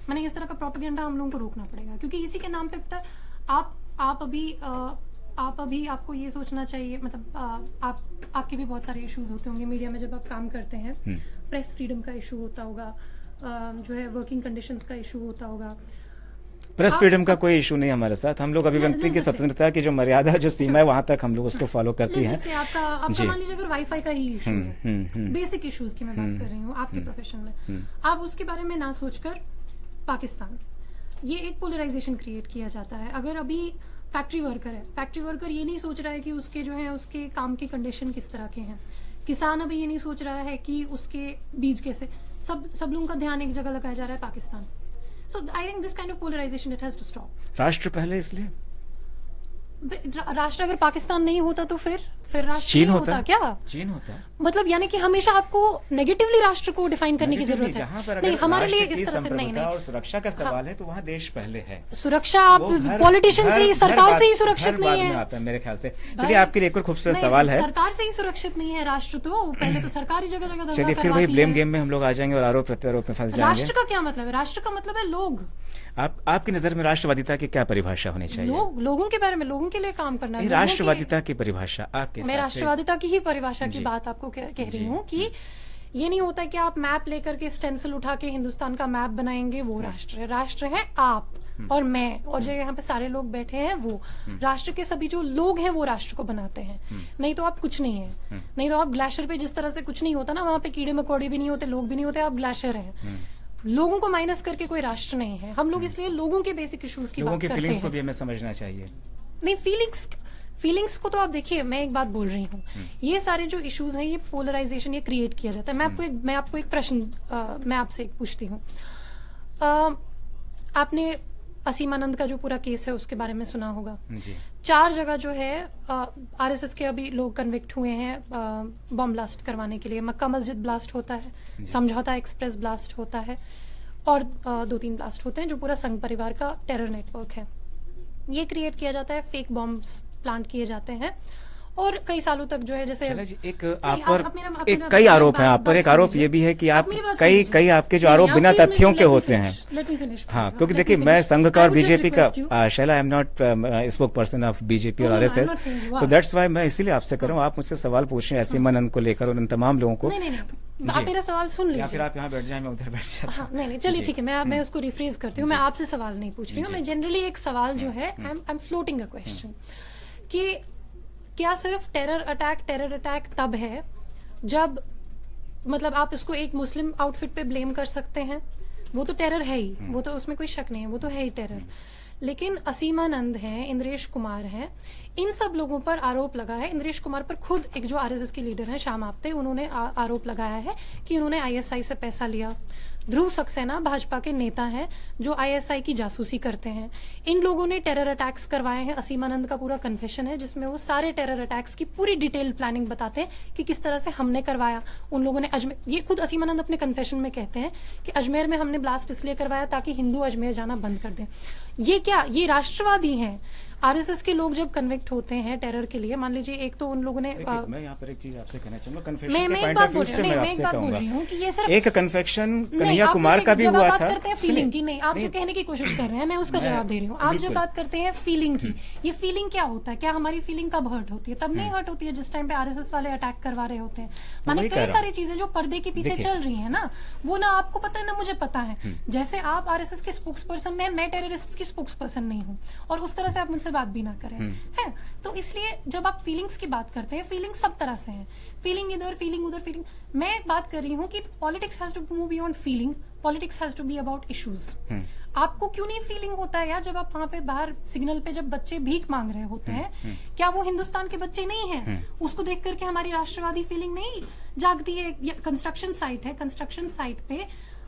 मैंने इस तरह का प्रोपेगेंडा हम लोगों को रोकना पड़ेगा, क्योंकि इसी के नाम पे पता है आप अभी आपको ये सोचना चाहिए, मतलब आपके भी बहुत सारे इश्यूज होते होंगे मीडिया में जब आप काम करते हैं. प्रेस फ्रीडम का इशू होता होगा, जो है वर्किंग कंडीशंस का इशू होता होगा. प्रेस फ्रीडम का कोई इशू नहीं हमारे साथ. हम लोग अभिव्यक्ति की स्वतंत्रता की जो मर्यादा, जो सीमा है, वहां तक हम लोग उसको फॉलो करती हैं. आपका मान लीजिए अगर वाईफाई का ही इशू है, बेसिक इश्यूज की मैं बात कर रही हूँ आपके प्रोफेशन में, आप उसके बारे में ना सोचकर पाकिस्तान, ये एक पोलराइजेशन क्रिएट किया जाता है. अगर अभी फैक्ट्री वर्कर ये नहीं सोच रहा है कि उसके जो है उसके काम के कंडीशन किस तरह के हैं. किसान अभी ये नहीं सोच रहा है कि उसके बीज कैसे, सब लोगों का ध्यान एक जगह लगाया जा रहा है, Pakistan. So I think this kind of polarisation it has to stop. राष्ट्र पहले, इसलिए राष्ट्र अगर पाकिस्तान नहीं होता तो फिर फिर राष्ट्र चीन नहीं होता होता क्या? चीन होता है। मतलब यानी कि हमेशा आपको नेगेटिवली राष्ट्र को डिफाइन करने की Negatively, जरूरत जहाँ पर है। अगर नहीं, हमारे लिए राष्ट्र की इस तरह से नहीं संप्रभुता नहीं और सुरक्षा का सवाल है तो वहाँ देश पहले है। सुरक्षा आप वो घर- पॉलिटिशियन से ही, घर सरकार बाद- से ही सुरक्षित घर बाद नहीं में है आता है मेरे ख्याल से। भाई। चलिए आपके लिए एक और खूबसूरत नहीं, सवाल है। सरकार से ही सुरक्षित नहीं है राष्ट्र, तो पहले तो सरकारी जगह जगह दंगा चलिए फिर वही करवाती ब्लेम है। गेम में हम लोग आ जाएंगे और आरोप प्रत्यारोप में फंस जाएंगे। राष्ट्र का क्या मतलब है? राष्ट्र का मतलब है लोग। आपकी नजर में राष्ट्रवादिता की क्या परिभाषा होनी चाहिए? लोगों के बारे में, लोगों के लिए काम करना है। नहीं, लोगों के- राष्ट्रवादिता की परिभाषा आपके मैं हिसाब से? राष्ट्रवादिता की ही परिभाषा की जी। बात आपको कह रही जी। हूँ कि ये नहीं होता कि आप मैप लेकर के स्टेंसिल उठा के हिंदुस्तान का मैप बनाएंगे, वो राष्ट्र है। राष्ट्र है आप और मैं और जो यहाँ पे सारे लोग बैठे हैं वो। राष्ट्र के सभी जो लोग हैं वो राष्ट्र को बनाते हैं। नहीं तो आप कुछ नहीं है। नहीं तो आप ग्लेशियर पे जिस तरह से कुछ नहीं होता ना, वहाँ पे कीड़े मकोड़े भी नहीं होते, लोग भी नहीं होते, आप ग्लेशियर हैं। लोगों को माइनस करके कोई राष्ट्र नहीं है। हम लोग इसलिए लोगों के बेसिक इश्यूज की लोगों बात की करते फीलिंग्स को हैं। भी हमें समझना चाहिए। नहीं, फीलिंग्स को तो आप देखिए, मैं एक बात बोल रही हूँ, ये सारे जो इश्यूज हैं ये पोलराइजेशन ये क्रिएट किया जाता है। मैं आपको एक प्रश्न मैं आपसे एक पूछती हूँ। आपने असीमानंद का जो पूरा केस है उसके बारे में सुना होगा। जी। 4 जगह जो है आरएसएस के अभी लोग कन्विक्ट हुए हैं बम ब्लास्ट करवाने के लिए। मक्का मस्जिद ब्लास्ट होता है, समझौता एक्सप्रेस ब्लास्ट होता है और 2-3 ब्लास्ट होते हैं जो पूरा संघ परिवार का टेरर नेटवर्क है। ये क्रिएट किया जाता है, फेक बॉम्ब्स प्लांट किए जाते हैं और कई सालों तक जो है जैसे चलो जी, एक नहीं, आप पर आप मेरा- एक मेरा- कई मेरी आरोप हैं बात- आप पर। बात एक आरोप सुनिए। ये भी है कि आप मेरी बात कई सुनिए। कई आपके जो नहीं, आरोप आप बिना please तथ्यों let के me होते finish. हैं। Let me finish, हाँ, please. क्योंकि Let me देखिए मैं finish. संघ का I और would just BJP request you. का शैला, आई am not spoke person of BJP और No, no, I'm RSS, not saying you so are. That's why मैं इसीलिए आपसे कर रहा हूँ। आप मुझसे सवाल पूछ रहे हैं असीमानंद को लेकर और उन तमाम लोगों को। नहीं नहीं नहीं, आप मेरा सवाल सुन या फिर लीजिए। आप यहाँ बैठ जाए, मैं उधर बैठ जाता हाँ, हूँ। नहीं नहीं, चलिए जी। ठीक है, मैं उसको रिफ्रेज करती हूँ। मैं आपसे सवाल नहीं पूछ रही हूँ, मैं जनरली एक सवाल जो है I am floating a question कि क्या सिर्फ टेरर अटैक तब है जब मतलब आप इसको एक मुस्लिम आउटफिट पे ब्लेम कर सकते हैं? वो तो टेरर है ही, वो तो उसमें कोई शक नहीं है, वो तो है ही टेरर। लेकिन असीमानंद हैं, इंद्रेश कुमार हैं, इन सब लोगों पर आरोप लगा है। इंद्रेश कुमार पर खुद एक जो आरएसएस के लीडर हैं श्याम आप्टे, उन्होंने आरोप लगाया है कि उन्होंने आईएसआई से पैसा लिया। ध्रुव सक्सेना भाजपा के नेता हैं जो आईएसआई की जासूसी करते हैं। इन लोगों ने टेरर अटैक्स करवाए हैं। असीमानंद का पूरा कन्फेशन है जिसमें वो सारे टेरर अटैक्स की पूरी डिटेल प्लानिंग बताते हैं कि किस तरह से हमने करवाया। उन लोगों ने अजमेर, ये खुद असीमानंद अपने कन्फेशन में कहते हैं कि अजमेर में हमने ब्लास्ट इसलिए करवाया ताकि हिंदू अजमेर जाना बंद कर दें। ये क्या, ये राष्ट्रवादी हैं? आरएसएस के लोग जब कन्विक्ट होते हैं टेरर के लिए, मान लीजिए एक तो उन लोगों ने देखिए, मैं यहाँ पर एक चीज आपसे कहना चाहूंगा, कन्फेशन मैं के एक पॉइंट बात ऑफ बोल व्यू रही से हूँ, मैं मैं एक आपसे बात बोल कहूंगा। रही हूँ कि ये सिर्फ एक कन्फेक्शन नहीं, कन्हैया आप कुमार मुझे का भी जब हुआ आप बात था। करते हैं फीलिंग की, नहीं, आप जो कहने की कोशिश कर रहे हैं मैं उसका जवाब दे रही हूँ। आप जब बिल्कुल। बात करते हैं फीलिंग की, ये फीलिंग क्या होता है? क्या हमारी फीलिंग कब हर्ट होती है? तब नहीं हर्ट होती है जिस टाइम पे आरएसएस वाले अटैक करवा रहे होते हैं। माने वही कह कई रहा सारी चीजें जो पर्दे के पीछे देखिए। चल रही है ना, वो ना आपको पता है ना मुझे पता है। जैसे आप आरएसएस के स्पोक्स पर्सन हैं, मैं टेररिस्ट की स्पोक्स पर्सन नहीं हूँ और उस तरह से आप मुझसे बात भी ना करें, है? तो इसलिए जब आप फीलिंग्स की बात करते हैं, फीलिंग्स सब तरह से हैं, फीलिंग इधर, फीलिंग उधर, फीलिंग। मैं बात कर रही हूँ कि politics has to move beyond feeling, politics has to be about issues. आपको क्यों नहीं फीलिंग होता है यार जब आप वहां पे बाहर सिग्नल पे जब बच्चे भीख मांग रहे होते हैं, क्या वो हिंदुस्तान के बच्चे नहीं हैं? उसको देख करके हमारी राष्ट्रवादी फीलिंग नहीं जागती है? कंस्ट्रक्शन साइट है, कंस्ट्रक्शन साइट पे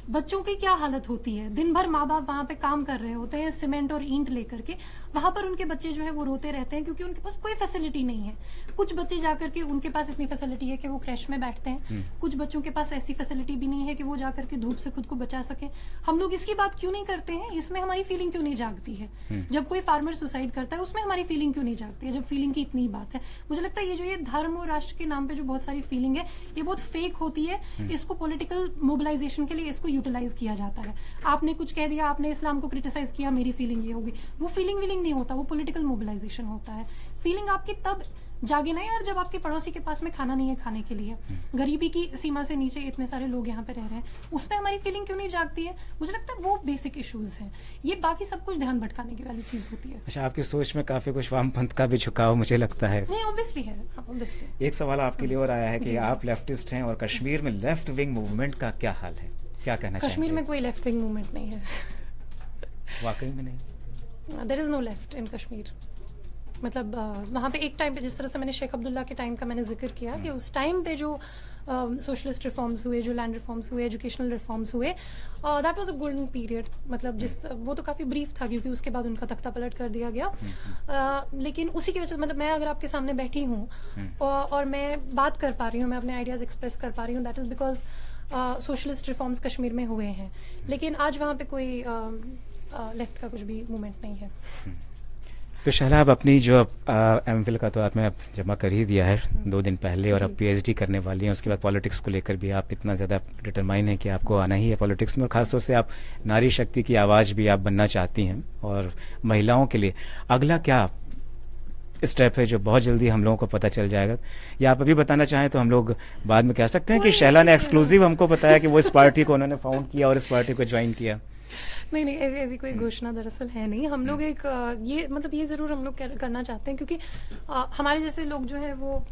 बच्चों की क्या हालत होती है? दिन भर माँ बाप वहां पे काम कर रहे होते हैं सीमेंट और ईंट लेकर के, वहां पर उनके बच्चे जो है वो रोते रहते हैं क्योंकि उनके पास कोई फैसिलिटी नहीं है। कुछ बच्चे जाकर के उनके पास इतनी फैसिलिटी है कि वो क्रैश में बैठते हैं, कुछ बच्चों के पास ऐसी फैसिलिटी भी नहीं है कि वो जाकर के धूप से खुद को बचा सके। हम लोग इसकी बात क्यों नहीं करते हैं? इसमें हमारी फीलिंग क्यों नहीं जागती है? जब कोई फार्मर सुसाइड करता है उसमें हमारी फीलिंग क्यों नहीं जागती है? जब फीलिंग की इतनी बात है, मुझे लगता है ये जो ये धर्म और राष्ट्र के नाम पे जो बहुत सारी फीलिंग है ये बहुत फेक होती है। इसको पॉलिटिकल मोबिलाइजेशन के लिए इसको यूटिलाइज किया जाता है। आपने कुछ कह दिया, आपने इस्लाम को क्रिटिसाइज किया, मेरी फीलिंग ये होगी, वो फीलिंग वीलिंग नहीं होता, वो पॉलिटिकल मोबिलाइजेशन होता है। फीलिंग आपकी तब जागे ना यार जब आपके पड़ोसी के पास में खाना नहीं है खाने के लिए, गरीबी की सीमा से नीचे इतने सारे लोग यहाँ पे रह रहे हैं, उसमें हमारी फीलिंग क्यों नहीं जागती है? मुझे लगता है वो बेसिक इश्यूज हैं। ये बाकी सब कुछ ध्यान भटकाने की वाली चीज होती है। अच्छा, आपकी सोच में काफी कुछ वामपंथ का भी झुकाव मुझे लगता है। नहीं, ऑब्वियसली है, ऑब्वियसली। एक सवाल आपके लिए और आया है कि आप लेफ्टिस्ट हैं और कश्मीर में लेफ्ट विंग मूवमेंट का क्या हाल है, क्या कहना चाहिए? कश्मीर में कोई लेफ्ट विंग मूवमेंट नहीं है। वाकई में नहीं? There is no left in Kashmir. मतलब वहाँ पे एक टाइम पे जिस तरह से मैंने शेख अब्दुल्ला के टाइम का मैंने जिक्र किया कि उस टाइम पे जो सोशलिस्ट रिफॉर्म्स हुए, जो लैंड रिफॉर्म्स हुए, एजुकेशनल रिफॉर्म्स हुए, that was a golden period. मतलब जिस वो तो काफ़ी ब्रीफ था क्योंकि उसके बाद उनका तख्ता पलट कर दिया गया। लेकिन उसी की वजह से मतलब मैं अगर आपके सामने बैठी हूँ और मैं बात कर पा रही हूँ, मैं अपने आइडियाज़ एक्सप्रेस कर पा रही हूँ, that is because socialist reforms Kashmir में हुए हैं। लेकिन आज वहाँ पे कोई लेफ्ट का कुछ भी मूवमेंट नहीं है। तो शहला, आप अपनी जो एमफिल का तो आपने अब जमा कर ही दिया है 2 दिन पहले, और अब पीएचडी करने वाली हैं। उसके बाद पॉलिटिक्स को लेकर भी आप इतना ज़्यादा डिटरमाइन है कि आपको आना ही है पॉलिटिक्स में, और ख़ासतौर से आप नारी शक्ति की आवाज़ भी आप बनना चाहती हैं। और महिलाओं के लिए अगला क्या स्टेप है जो बहुत जल्दी हम लोगों को पता चल जाएगा, या आप अभी बताना चाहें तो हम लोग बाद में कह सकते हैं कि शहला ने एक्सक्लूसिव हमको बताया कि वो इस पार्टी को उन्होंने फाउंड किया और इस पार्टी को ज्वाइन किया? नहीं, ऐसी कोई घोषणा दरअसल है नहीं। हम लोग एक ये मतलब ये ज़रूर हम लोग करना चाहते हैं क्योंकि हमारे जैसे लोग जो है वो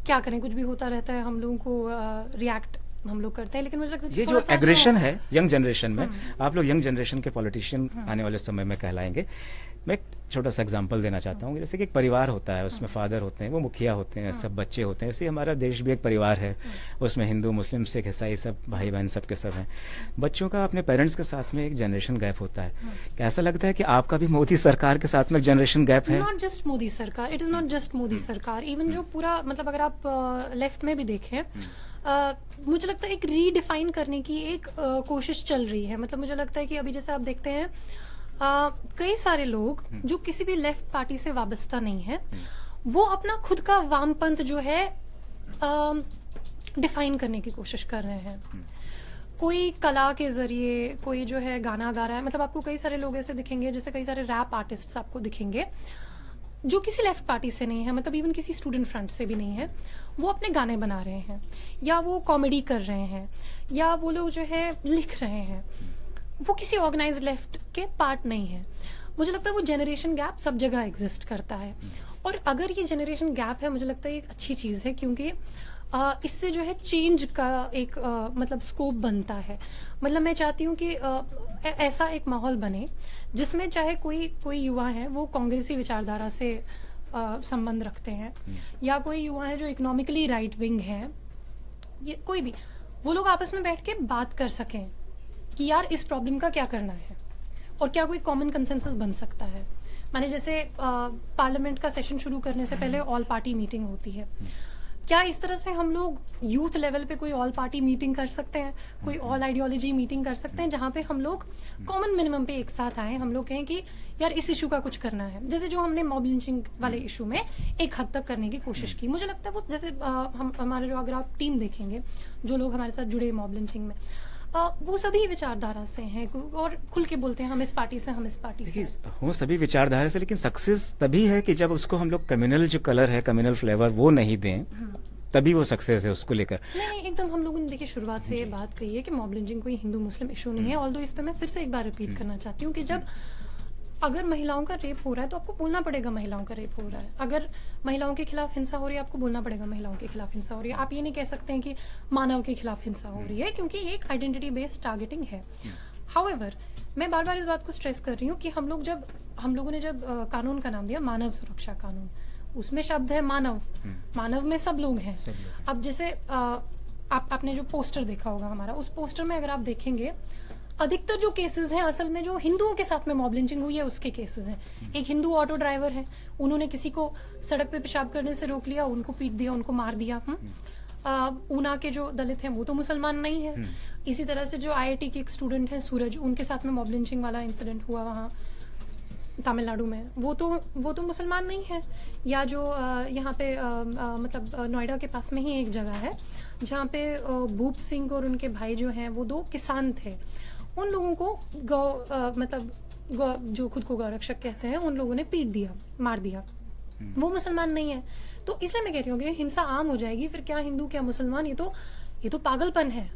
क्या करें, कुछ भी होता रहता है, हम लोगों को रिएक्ट हम लोग करते हैं। लेकिन मुझे लगता है ये जो एग्रेशन है यंग जनरेशन में, आप लोग यंग जनरेशन के पॉलिटिशियन आने वाले समय में कहलाएंगे। मैं एक छोटा सा एग्जांपल देना चाहता हूँ। जैसे कि एक परिवार होता है, उसमें फादर होते हैं, वो मुखिया होते हैं, सब बच्चे होते हैं। ऐसे हमारा देश भी एक परिवार है, उसमें हिंदू, मुस्लिम, सिख, ईसाई सब भाई बहन सब के सब हैं। बच्चों का अपने पेरेंट्स के साथ में एक जनरेशन गैप होता है। क्या ऐसा लगता है कि आपका भी मोदी सरकार के साथ में जनरेशन गैप है? नॉट जस्ट मोदी सरकार, it is not just Modi सरकार। इवन जो पूरा मतलब अगर आप लेफ्ट में भी देखें, मुझे लगता है एक रीडिफाइन करने की एक कोशिश चल रही है। मतलब मुझे लगता है कि अभी जैसे आप देखते हैं कई सारे लोग जो किसी भी लेफ्ट पार्टी से वाबस्ता नहीं है, वो अपना खुद का वामपंथ जो है डिफाइन करने की कोशिश कर रहे हैं। कोई कला के जरिए, कोई जो है गाना गा रहा है। मतलब आपको कई सारे लोग ऐसे दिखेंगे, जैसे कई सारे रैप आर्टिस्ट आपको दिखेंगे जो किसी लेफ्ट पार्टी से नहीं है, मतलब इवन किसी स्टूडेंट फ्रंट से भी नहीं है। वो अपने गाने बना रहे हैं, या वो कॉमेडी कर रहे हैं, या वो लोग जो है लिख रहे हैं। वो किसी ऑर्गेनाइज्ड लेफ्ट के पार्ट नहीं है। मुझे लगता है वो जनरेशन गैप सब जगह एग्जिस्ट करता है, और अगर ये जनरेशन गैप है, मुझे लगता है एक अच्छी चीज़ है क्योंकि इससे जो है चेंज का एक मतलब स्कोप बनता है। मतलब मैं चाहती हूँ कि ऐसा एक माहौल बने जिसमें चाहे कोई युवा है वो कांग्रेसी विचारधारा से संबंध रखते हैं, या कोई युवा है जो इकोनॉमिकली राइट विंग है, ये कोई भी, वो लोग आपस में बैठ के बात कर सकें कि यार इस प्रॉब्लम का क्या करना है और क्या कोई कॉमन कंसेंसस बन सकता है। माने जैसे पार्लियामेंट का सेशन शुरू करने से पहले ऑल पार्टी मीटिंग होती है, क्या इस तरह से हम लोग यूथ लेवल पे कोई ऑल पार्टी मीटिंग कर सकते हैं, कोई ऑल आइडियोलॉजी मीटिंग कर सकते हैं, जहाँ पे हम लोग कॉमन मिनिमम पे एक साथ आए, हम लोग कहें कि यार इस इशू का कुछ करना है। जैसे जो हमने मॉब लिंचिंग वाले इशू में एक हद तक करने की कोशिश की। मुझे लगता है वो जैसे हमारे जो अगर आप टीम देखेंगे, जो लोग हमारे साथ जुड़े मॉब लिंचिंग में, वो सभी विचारधारा से हैं और खुल के बोलते हैं हम इस पार्टी से, हम इस पार्टी से। हो सभी विचारधारा से, लेकिन सक्सेस तभी है कि जब उसको हम लोग कम्युनल जो कलर है, कम्युनल फ्लेवर वो नहीं दें, तभी वो सक्सेस है उसको लेकर। नहीं, एकदम हम लोगों ने देखिए शुरुआत से ये बात कही है कि मॉब लिंचिंग कोई हिंदू मुस्लिम इशू नहीं है। ऑल्दो इस पे मैं फिर से एक बार रिपीट करना चाहती हूँ कि जब अगर महिलाओं का रेप हो रहा है तो आपको बोलना पड़ेगा महिलाओं का रेप हो रहा है। अगर महिलाओं के खिलाफ हिंसा हो रही है, आपको बोलना पड़ेगा महिलाओं के खिलाफ हिंसा हो रही है। आप ये नहीं कह सकते हैं कि मानव के खिलाफ हिंसा हो रही है, क्योंकि ये एक आइडेंटिटी बेस्ड टारगेटिंग है। हाउएवर, मैं बार बार इस बात को स्ट्रेस कर रही हूँ कि हम लोगों ने जब कानून का नाम दिया मानव सुरक्षा कानून, उसमें शब्द है मानव, मानव में सब लोग हैं। अब जैसे आपने जो पोस्टर देखा होगा हमारा, उस पोस्टर में अगर आप देखेंगे, अधिकतर जो केसेस हैं असल में जो हिंदुओं के साथ में मॉब लिंचिंग हुई है उसके केसेस हैं। एक हिंदू ऑटो ड्राइवर है, उन्होंने किसी को सड़क पे पेशाब करने से रोक लिया, उनको पीट दिया, उनको मार दिया। ऊना के जो दलित हैं वो तो मुसलमान नहीं है। इसी तरह से जो IIT के एक स्टूडेंट हैं सूरज, उनके साथ में मॉब लिंचिंग वाला इंसिडेंट हुआ वहाँ तमिलनाडु में, वो तो मुसलमान नहीं है। या जो यहाँ पे मतलब नोएडा के पास में ही एक जगह है जहाँ पे भूप सिंह और उनके भाई जो हैं वो 2 किसान थे। उन लोगों को मतलब जो खुद को गौरक्षक कहते हैं, उन लोगों ने पीट दिया, मार दिया। वो मुसलमान नहीं है। तो इसलिए मैं कह रही हूँ कि हिंसा आम हो जाएगी, फिर क्या हिंदू क्या मुसलमान, ये तो पागलपन है।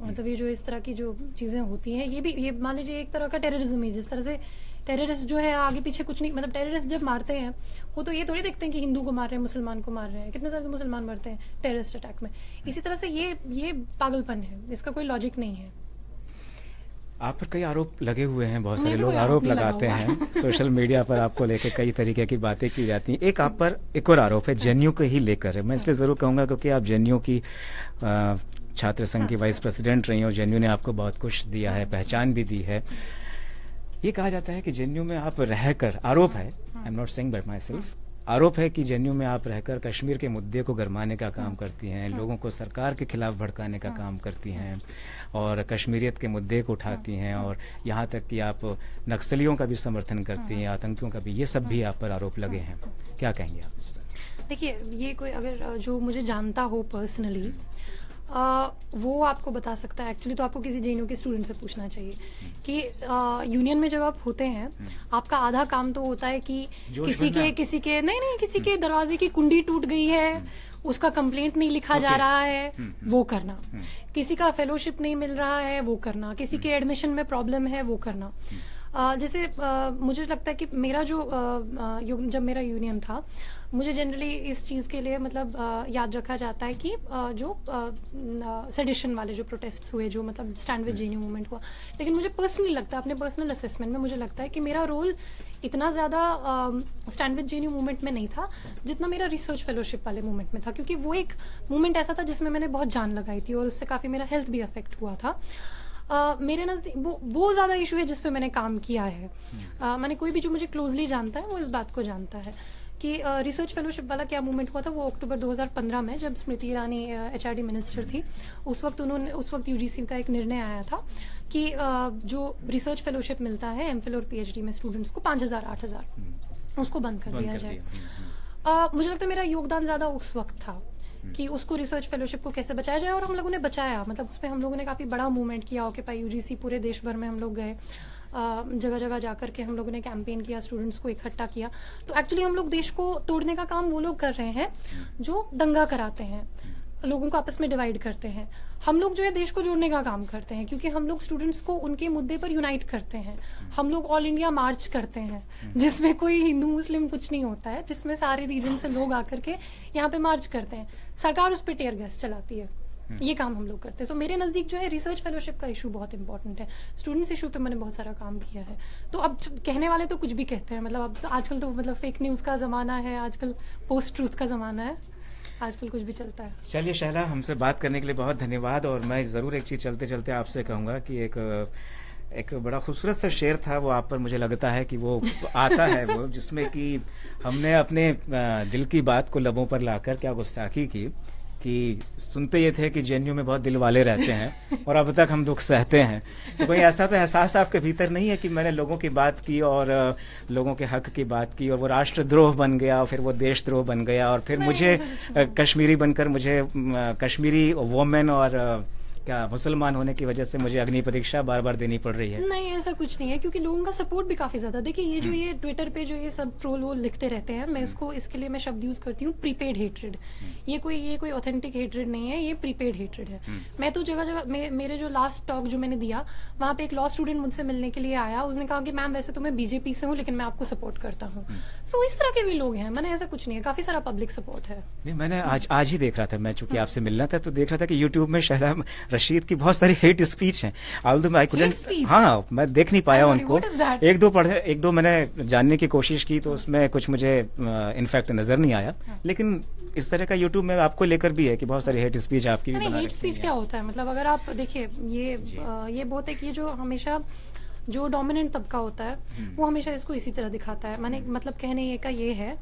मतलब ये जो इस तरह की जो चीजें होती हैं, ये मान लीजिए एक तरह का टेररिज्म है। जिस तरह से टेररिस्ट जो है आगे पीछे कुछ नहीं, मतलब टेररिस्ट जब मारते हैं वो तो ये थोड़ी देखते हैं कि हिंदू को मार रहे हैं, मुसलमान को मार रहे हैं। कितने सारे मुसलमान मरते हैं टेररिस्ट अटैक में। इसी तरह से ये पागलपन है, इसका कोई लॉजिक नहीं है। आप पर कई आरोप लगे हुए हैं, बहुत सारे मेरे लोग कोई आरोप आरोप नहीं लगाते लगा हैं सोशल मीडिया पर आपको लेकर कई तरीके की बातें की जाती हैं। एक आप पर एक और आरोप है जेएनयू को ही लेकर है। मैं इसलिए ज़रूर कहूँगा क्योंकि आप जेएनयू की छात्र संघ की वाइस प्रेसिडेंट रही हो, जेएनयू ने आपको बहुत कुछ दिया है, पहचान भी दी है। ये कहा जाता है कि जेएनयू में आप रहकर, आरोप है, आई am not saying bye my self, आरोप है कि जेएनयू में आप रहकर कश्मीर के मुद्दे को गरमाने का काम करती हैं, लोगों को सरकार के खिलाफ भड़काने का काम करती हैं और कश्मीरियत के मुद्दे को उठाती हैं और यहाँ तक कि आप नक्सलियों का भी समर्थन करती हैं, आतंकियों का भी। ये सब भी आप पर आरोप लगे हैं, क्या कहेंगे आप इस पर? देखिए, ये कोई अगर जो मुझे जानता हो पर्सनली, वो आपको बता सकता है। एक्चुअली तो आपको किसी जेएनयू के स्टूडेंट से पूछना चाहिए कि यूनियन में जब आप होते हैं, आपका आधा काम तो होता है कि किसी के नहीं किसी के दरवाजे की कुंडी टूट गई है, उसका कंप्लेंट नहीं लिखा जा रहा है, वो करना। किसी का फेलोशिप नहीं मिल रहा है, वो करना। किसी के एडमिशन में प्रॉब्लम है, वो करना। जैसे मुझे लगता है कि मेरा जो जब मेरा यूनियन था, मुझे जनरली इस चीज़ के लिए मतलब याद रखा जाता है कि जो सेडिशन वाले जो प्रोटेस्ट्स हुए, जो मतलब स्टैंड विद जेएनयू मूवमेंट हुआ। लेकिन मुझे पर्सनली लगता है, अपने पर्सनल असेसमेंट में मुझे लगता है कि मेरा रोल इतना ज़्यादा स्टैंड विद जेएनयू मूवमेंट में नहीं था जितना मेरा रिसर्च फेलोशिप वाले मूवमेंट में था, क्योंकि वो एक मूवमेंट ऐसा था जिसमें मैंने बहुत जान लगाई थी और उससे काफ़ी मेरा हेल्थ भी अफेक्ट हुआ था। मेरे नज़दीक वो ज़्यादा इशू है जिस पे मैंने काम किया है। मैंने कोई भी जो मुझे क्लोजली जानता है वो इस बात को जानता है कि रिसर्च फेलोशिप वाला क्या मूवमेंट हुआ था। वो अक्टूबर 2015 में, जब स्मृति ईरानी एचआरडी मिनिस्टर थी, उस वक्त यूजीसी का एक निर्णय आया था कि जो रिसर्च फेलोशिप मिलता है एमफिल और पीएचडी में स्टूडेंट्स को 5,000 8,000 उसको बंद कर दिया जाए। मुझे लगता है मेरा योगदान ज़्यादा उस वक्त था कि उसको रिसर्च फेलोशिप को कैसे बचाया जाए, और हम लोगों ने बचाया। मतलब उस पर हम लोगों ने काफ़ी बड़ा मूवमेंट किया। ऑक्यूपाई यूजीसी पूरे देश भर में हम लोग गए, जगह जगह जाकर के हम लोगों ने कैंपेन किया, स्टूडेंट्स को इकट्ठा किया। तो एक्चुअली हम लोग देश को तोड़ने का काम वो लोग कर रहे हैं जो दंगा कराते हैं, लोगों को आपस में डिवाइड करते हैं। हम लोग जो है देश को जोड़ने का काम करते हैं, क्योंकि हम लोग स्टूडेंट्स को उनके मुद्दे पर यूनाइट करते हैं। हम लोग ऑल इंडिया मार्च करते हैं, जिसमें कोई हिंदू मुस्लिम कुछ नहीं होता है, जिसमें सारे रीजन से लोग आकर के यहाँ पे मार्च करते हैं। सरकार उस पर टीयर गैस चलाती है। ये काम हम लोग करते हैं। सो मेरे नज़दीक जो है रिसर्च फेलोशिप का इशू बहुत इंपॉर्टेंट है। स्टूडेंट्स इशू पे मैंने बहुत सारा काम किया है। तो अब कहने वाले तो कुछ भी कहते हैं, मतलब अब तो आजकल तो मतलब फेक न्यूज़ का ज़माना है, आजकल पोस्ट ट्रूथ का ज़माना है, आजकल कुछ भी चलता है। चलिए शहला, हमसे बात करने के लिए बहुत धन्यवाद। और मैं ज़रूर एक चीज़ चलते चलते आपसे कहूँगा कि एक बड़ा खूबसूरत सा शेर था वो आप पर, मुझे लगता है कि वो आता है वो, जिसमें कि हमने अपने दिल की बात को लबों पर लाकर क्या गुस्ताखी की कि सुनते ये थे कि जेएनयू में बहुत दिल वाले रहते हैं और अब तक हम दुख सहते हैं। तो कोई ऐसा तो एहसास आपके भीतर नहीं है कि मैंने लोगों की बात की और लोगों के हक की बात की और वो राष्ट्रद्रोह बन गया और फिर वो देशद्रोह बन गया और फिर मुझे कश्मीरी बनकर मुझे कश्मीरी वोमेन और क्या मुसलमान होने की वजह से मुझे अग्नि परीक्षा बार बार देनी पड़ रही है? नहीं, ऐसा कुछ नहीं है, क्योंकि लोगों का सपोर्ट भी काफी ज्यादा। देखिए, ये जो ये ट्विटर पे जो ये सब ट्रोल वो लिखते रहते हैं, मैं इसको इसके लिए मैं शब्द यूज करती हूँ प्रीपेड हेट्रेड। ये कोई ऑथेंटिक हेट्रेड नहीं है, ये प्रीपेड हेट्रेड है। मैं तो जगह जगह मेरे जो लास्ट टॉक जो मैंने दिया, वहाँ पे एक लॉ स्टूडेंट मुझसे मिलने के लिए आया। उसने कहा कि मैम वैसे तो मैं बीजेपी से हूँ, लेकिन मैं आपको सपोर्ट करता हूँ। सो इस तरह के भी लोग हैं। मैंने ऐसा कुछ नहीं है, काफी सारा पब्लिक सपोर्ट है। नहीं, मैंने आज ही देख रहा था, मैं चूंकि आपसे मिलना था तो देख रहा था कि यूट्यूब में शहला रशीद की बहुत सारी हेट स्पीच हैं। हाँ, मैं देख नहीं पाया उनको। एक दो मैंने जानने की कोशिश की तो उसमें कुछ मुझे इनफैक्ट नजर नहीं आया। लेकिन इस तरह का यूट्यूब में आपको लेकर भी है कि बहुत सारी हेट स्पीच आपकी भी बना रखी है। हेट स्पीच क्या होता है? मतलब अगर आप देखिए, ये बहुत है कि ये जो हमेशा जो डोमिनेंट तबका होता है वो हमेशा इसको इसी तरह दिखाता है। मैंने मतलब कहने का ये है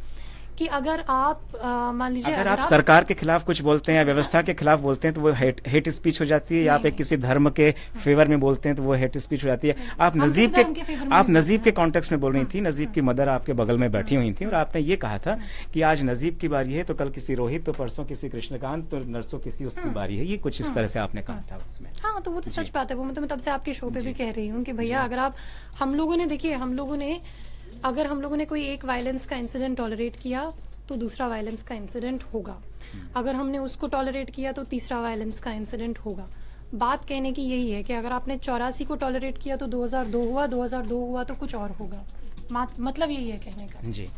कि अगर आप मान लीजिए अगर आप सरकार के खिलाफ कुछ बोलते हैं, व्यवस्था के खिलाफ बोलते हैं तो वो हेट स्पीच हो जाती है, या आप एक किसी धर्म के फेवर में बोलते हैं तो वो हेट स्पीच हो जाती है। आप नजीब के कॉन्टेक्स्ट में बोल रही थी। नजीब की मदर आपके बगल में बैठी हुई थी और आपने ये कहा था कि आज नजीब की बारी है तो कल किसी रोहित, तो परसों किसी कृष्णकांत, तो नरसों किसी उसकी बारी है। ये कुछ इस तरह से आपने कहा था उसमें। हाँ, तो वो तो सच बात है। वो मैं तब से आपके शो पे भी कह रही हूँ कि भैया अगर आप हम लोगों ने अगर हम लोगों ने कोई एक वायलेंस का इंसिडेंट टॉलरेट किया तो दूसरा वायलेंस का इंसिडेंट होगा। अगर हमने उसको टॉलरेट किया तो तीसरा वायलेंस का इंसिडेंट होगा। बात कहने की यही है कि अगर आपने 84 को टॉलरेट किया तो 2002 हुआ तो कुछ और होगा। मतलब यही है कहने का जी।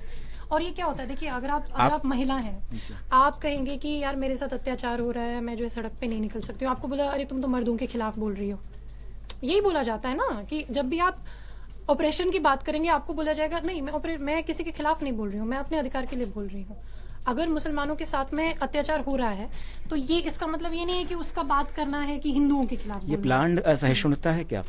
और ये क्या होता है, देखिए अगर आप महिला हैं, आप कहेंगे कि यार मेरे साथ अत्याचार हो रहा है, मैं जो है सड़क पे नहीं निकल सकती हूँ। आपको बोला अरे तुम तो मर्दों के खिलाफ बोल रही हो, यही बोला जाता है ना कि जब भी आप ऑपरेशन की बात करेंगे आपको बोला जाएगा नहीं मैं किसी के खिलाफ नहीं बोल रही हूँ, मैं अपने अधिकार के लिए बोल रही हूँ। अगर मुसलमानों के साथ में अत्याचार हो रहा है तो ये इसका मतलब ये नहीं है कि उसका बात करना है कि हिंदुओं के खिलाफ। ये प्लान्ड असहिष्णुता है क्या?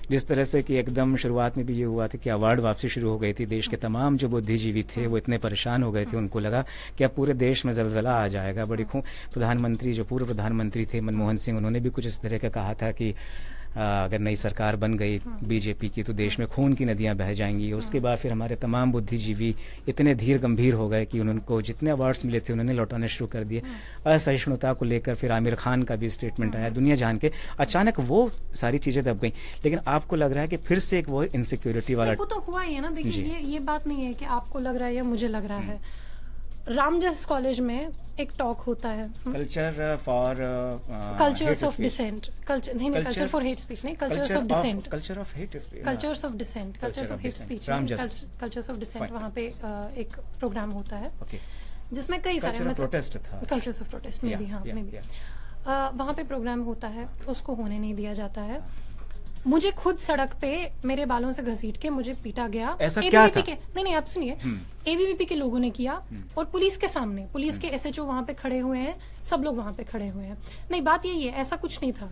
जिस तरह से कि एकदम शुरुआत में भी ये हुआ था कि अवार्ड वापसी शुरू हो गई थी, देश के तमाम जो बुद्धिजीवी थे वो इतने परेशान हो गए थे, उनको लगा कि अब पूरे देश में जलजला आ जाएगा। बड़ी प्रधानमंत्री जो पूर्व प्रधानमंत्री थे मनमोहन सिंह, उन्होंने भी कुछ इस तरह का कहा था कि अगर नई सरकार बन गई बीजेपी की तो देश में खून की नदियां बह जाएंगी। उसके बाद फिर हमारे तमाम बुद्धिजीवी इतने धीर गंभीर हो गए कि उनको जितने अवार्ड्स मिले थे उन्होंने लौटाने शुरू कर दिए। असहिष्णुता को लेकर फिर आमिर खान का भी स्टेटमेंट आया, दुनिया जान के अचानक वो सारी चीजें दब गई। लेकिन आपको लग रहा है कि फिर से एक वो इनसिक्योरिटी वाला वो तो हुआ ही है ना। देखिए ये बात नहीं है कि आपको लग रहा है या मुझे लग रहा है। रामजस कॉलेज में एक टॉक होता है, culture for cultures of dissent, culture for hate speech नहीं, cultures of dissent, culture of hate speech, cultures of dissent, cultures of hate speech, cultures of dissent. वहाँ पे एक प्रोग्राम होता है जिसमें कई सारे प्रोटेस्ट था, कल्चर्स ऑफ प्रोटेस्ट में भी, हाँ में भी वहाँ पे प्रोग्राम होता है, उसको होने नहीं दिया जाता है। मुझे खुद सड़क पे मेरे बालों से घसीट के मुझे पीटा गया। ऐसा क्या था? नहीं आप सुनिए, एबीवीपी के लोगों ने किया और पुलिस के सामने, पुलिस के एसएचओ वहां पे खड़े हुए हैं, सब लोग वहां पे खड़े हुए हैं। नहीं बात यही है, ऐसा कुछ नहीं था,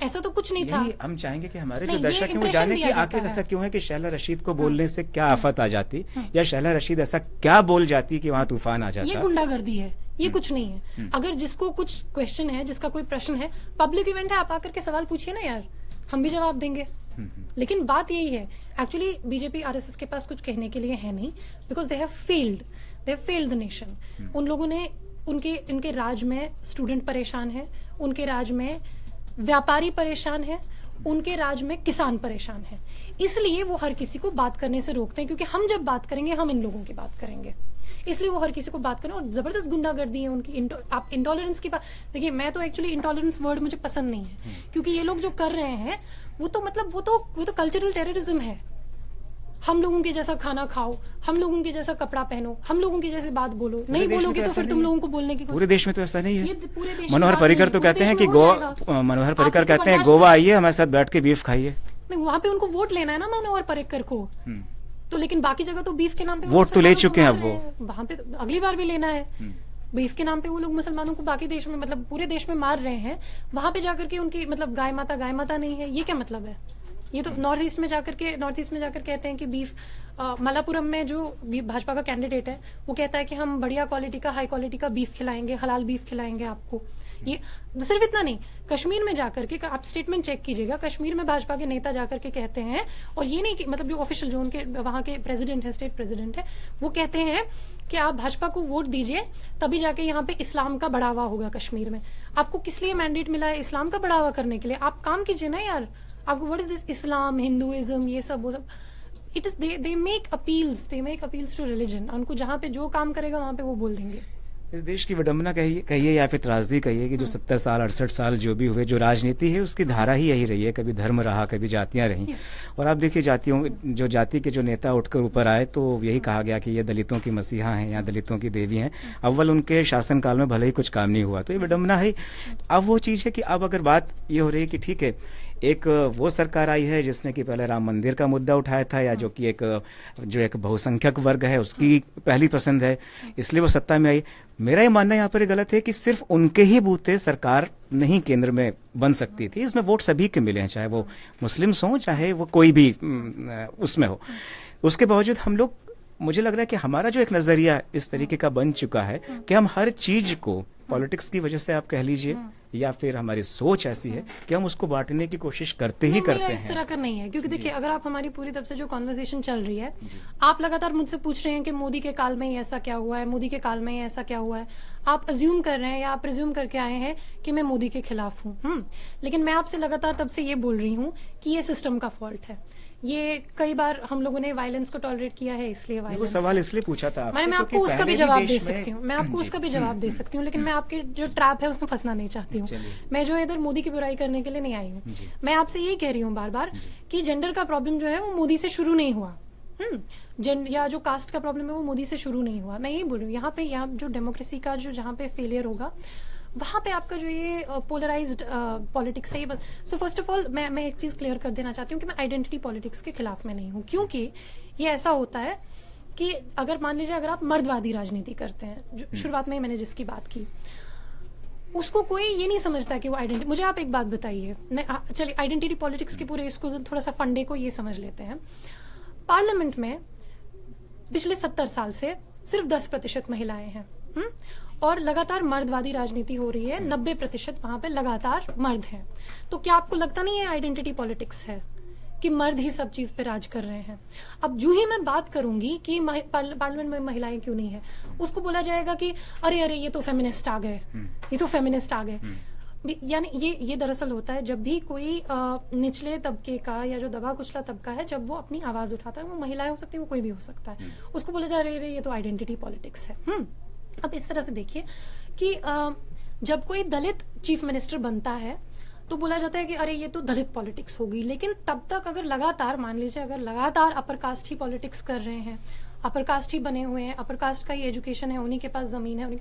ऐसा तो कुछ नहीं था। हम चाहेंगे कि हमारे जो दर्शक हैं वो जाने कि आखिर ऐसा क्यों है कि शहला रशीद को बोलने से क्या आफत आ जाती, या शहला रशीद ऐसा क्या बोल जाती कि वहां तूफान आ जाता। ये गुंडागर्दी है, ये कुछ नहीं है। अगर जिसको कुछ क्वेश्चन है, जिसका कोई प्रश्न है, पब्लिक इवेंट है, आप आकर के सवाल पूछिए ना यार, हम भी जवाब देंगे। लेकिन बात यही है, एक्चुअली बीजेपी आरएसएस के पास कुछ कहने के लिए है नहीं, because they have failed the nation. उन लोगों ने उनके राज में स्टूडेंट परेशान है, उनके राज में व्यापारी परेशान है, उनके राज में किसान परेशान है। इसलिए वो हर किसी को बात करने से रोकते हैं, क्योंकि हम जब बात करेंगे हम इन लोगों की बात करेंगे, इसलिए वो हर किसी को बात करें। और जबरदस्त गुंडागर्दी है उनकी। आप इंटॉलरेंस की बात देखिए, मैं तो एक्चुअली इंटॉलरेंस वर्ड मुझे पसंद नहीं है, क्योंकि ये लोग जो कर रहे हैं वो तो कल्चरल टेररिज्म है। हम लोगों के जैसा खाना खाओ, हम लोगों के जैसा कपड़ा पहनो, हम लोगों की जैसी बात बोलो, नहीं बोलोगे तो फिर तुम लोगों को बोलने की पूरे देश में तो ऐसा नहीं है। पूरे देश मनोहर पर्रिकर तो कहते हैं कि मनोहर पर्रिकर कहते हैं गोवा आइए हमारे साथ बैठ के बीफ खाइए। नहीं, वहाँ पे उनको वोट लेना है ना मनोहर पर्रिकर को, तो लेकिन बाकी जगह तो बीफ के नाम पे वोट तो ले चुके हैं अब वो, वहाँ पे तो अगली बार भी लेना है। बीफ के नाम पे वो लोग मुसलमानों को बाकी देश में, मतलब पूरे देश में मार रहे हैं, वहां पे जाकर के उनकी मतलब गाय माता नहीं है, ये क्या मतलब है? ये तो नॉर्थ ईस्ट में जाकर कहते हैं कि बीफ मलापुरम में जो भाजपा का कैंडिडेट है वो कहता है कि हम बढ़िया क्वालिटी का, हाई क्वालिटी का बीफ खिलाएंगे, हलाल बीफ खिलाएंगे आपको। ये सिर्फ इतना नहीं, कश्मीर में जाकर के आप स्टेटमेंट चेक कीजिएगा, कश्मीर में भाजपा के नेता जाकर के कहते हैं, और ये नहीं कि मतलब जो ऑफिशियल जो उनके वहां के प्रेसिडेंट है, स्टेट प्रेसिडेंट है, वो कहते हैं कि आप भाजपा को वोट दीजिए तभी जाके यहाँ पे इस्लाम का बढ़ावा होगा कश्मीर में। आपको किस लिए मैंडेट मिला है इस्लाम का बढ़ावा करने के लिए? आप काम कीजिए ना यार। आपको what is this Islam, Hinduism, ये सब वो सब, it is they make appeals to religion. उनको जहाँ पे जो काम करेगा वहां पे वो बोल देंगे। इस देश की विडंबना कहिए या फिर त्रासदी कहिए कि जो 70 साल 68 साल जो भी हुए, जो राजनीति है उसकी धारा ही यही रही है, कभी धर्म रहा, कभी जातियां रही। और आप देखिए जाति के जो नेता उठकर ऊपर आए तो यही कहा गया कि ये दलितों की मसीहा हैं या दलितों की देवी हैं। अव्वल उनके शासनकाल में भले ही कुछ काम नहीं हुआ, तो ये विडंबना है। अब वो चीज़ है कि अब अगर बात ये हो रही है कि ठीक है, एक वो सरकार आई है जिसने कि पहले राम मंदिर का मुद्दा उठाया था, या जो कि एक बहुसंख्यक वर्ग है उसकी पहली पसंद है, इसलिए वो सत्ता में आई। मेरा ये मानना यहाँ पर गलत है कि सिर्फ उनके ही बूते सरकार नहीं केंद्र में बन सकती थी। इसमें वोट सभी के मिले हैं, चाहे वो मुस्लिम्स हों, चाहे वो कोई भी उसमें हो। उसके बावजूद हम लोग, मुझे लग रहा है कि हमारा जो एक नजरिया इस तरीके का बन चुका है कि हम हर चीज को पॉलिटिक्स की वजह से आप कह लीजिए, या फिर हमारी सोच ऐसी है कि हम उसको बांटने की कोशिश करते हैं। इस तरह का नहीं है, क्योंकि देखिए अगर आप हमारी पूरी तरफ से जो कॉन्वर्सेशन चल रही है, आप लगातार मुझसे पूछ रहे हैं कि मोदी के काल में ही ऐसा क्या हुआ है, मोदी के काल में ही ऐसा क्या हुआ है। आप अज्यूम कर रहे हैं या आप प्रिज्यूम करके आए हैं कि मैं मोदी के खिलाफ हूँ। लेकिन मैं आपसे लगातार तब से ये बोल रही हूँ कि ये सिस्टम का फॉल्ट है। ये कई बार हम लोगों ने वायलेंस को टॉलरेट किया है, इसलिए वायलेंस। सवाल इसलिए पूछा था आपसे, मैं आपको उसका भी जवाब दे सकती हूँ, मैं आपको उसका भी जवाब दे सकती हूँ, लेकिन मैं आपके जो ट्रैप है उसमें फंसना नहीं चाहती हूँ। मैं जो इधर मोदी की बुराई करने के लिए नहीं आई हूँ। मैं आपसे यही कह रही हूँ बार बार कि जेंडर का प्रॉब्लम जो है वो मोदी से शुरू नहीं हुआ, या जो कास्ट का प्रॉब्लम है वो मोदी से शुरू नहीं हुआ। मैं यही बोल रही हूँ, यहाँ जो डेमोक्रेसी का जो जहाँ पे फेलियर होगा वहां पे आपका जो ये पोलराइज्ड पॉलिटिक्स है, सो फर्स्ट ऑफ ऑल मैं एक चीज क्लियर कर देना चाहती हूँ कि मैं आइडेंटिटी पॉलिटिक्स के खिलाफ में नहीं हूँ, क्योंकि ये ऐसा होता है कि अगर मान लीजिए अगर आप मर्दवादी राजनीति करते हैं, जो शुरुआत में ही मैंने जिसकी बात की, उसको कोई ये नहीं समझता कि वो आइडेंटिटी। मुझे आप एक बात बताइए, मैं चलिए आइडेंटिटी पॉलिटिक्स के पूरे इसको थोड़ा सा फंडे को ये समझ लेते हैं। पार्लियामेंट में पिछले 70 साल से सिर्फ 10% महिलाएं हैं, और लगातार मर्दवादी राजनीति हो रही है, 90% वहां पे लगातार मर्द हैं। तो क्या आपको लगता नहीं है आइडेंटिटी पॉलिटिक्स है कि मर्द ही सब चीज पे राज कर रहे हैं? अब जो ही मैं बात करूंगी कि पार्लियामेंट में महिलाएं क्यों नहीं है, उसको बोला जाएगा कि अरे अरे ये तो फेमिनिस्ट आ गए, ये तो फेमिनिस्ट आ गए। यानी ये दरअसल होता है जब भी कोई निचले तबके का या जो दबा कुचला तबका है, जब वो अपनी आवाज उठाता है, वो महिलाएं हो सकती है, वो कोई भी हो सकता है, उसको बोला जाए अरे ये तो आइडेंटिटी पॉलिटिक्स है। अब इस तरह से देखिए कि जब कोई दलित चीफ मिनिस्टर बनता है तो बोला जाता है कि अरे ये तो दलित पॉलिटिक्स होगी, लेकिन तब तक अगर लगातार मान लीजिए अगर लगातार अपर कास्ट ही पॉलिटिक्स कर रहे हैं, अपर कास्ट ही बने हुए हैं, अपर कास्ट का ही एजुकेशन है, उन्हीं के पास जमीन है,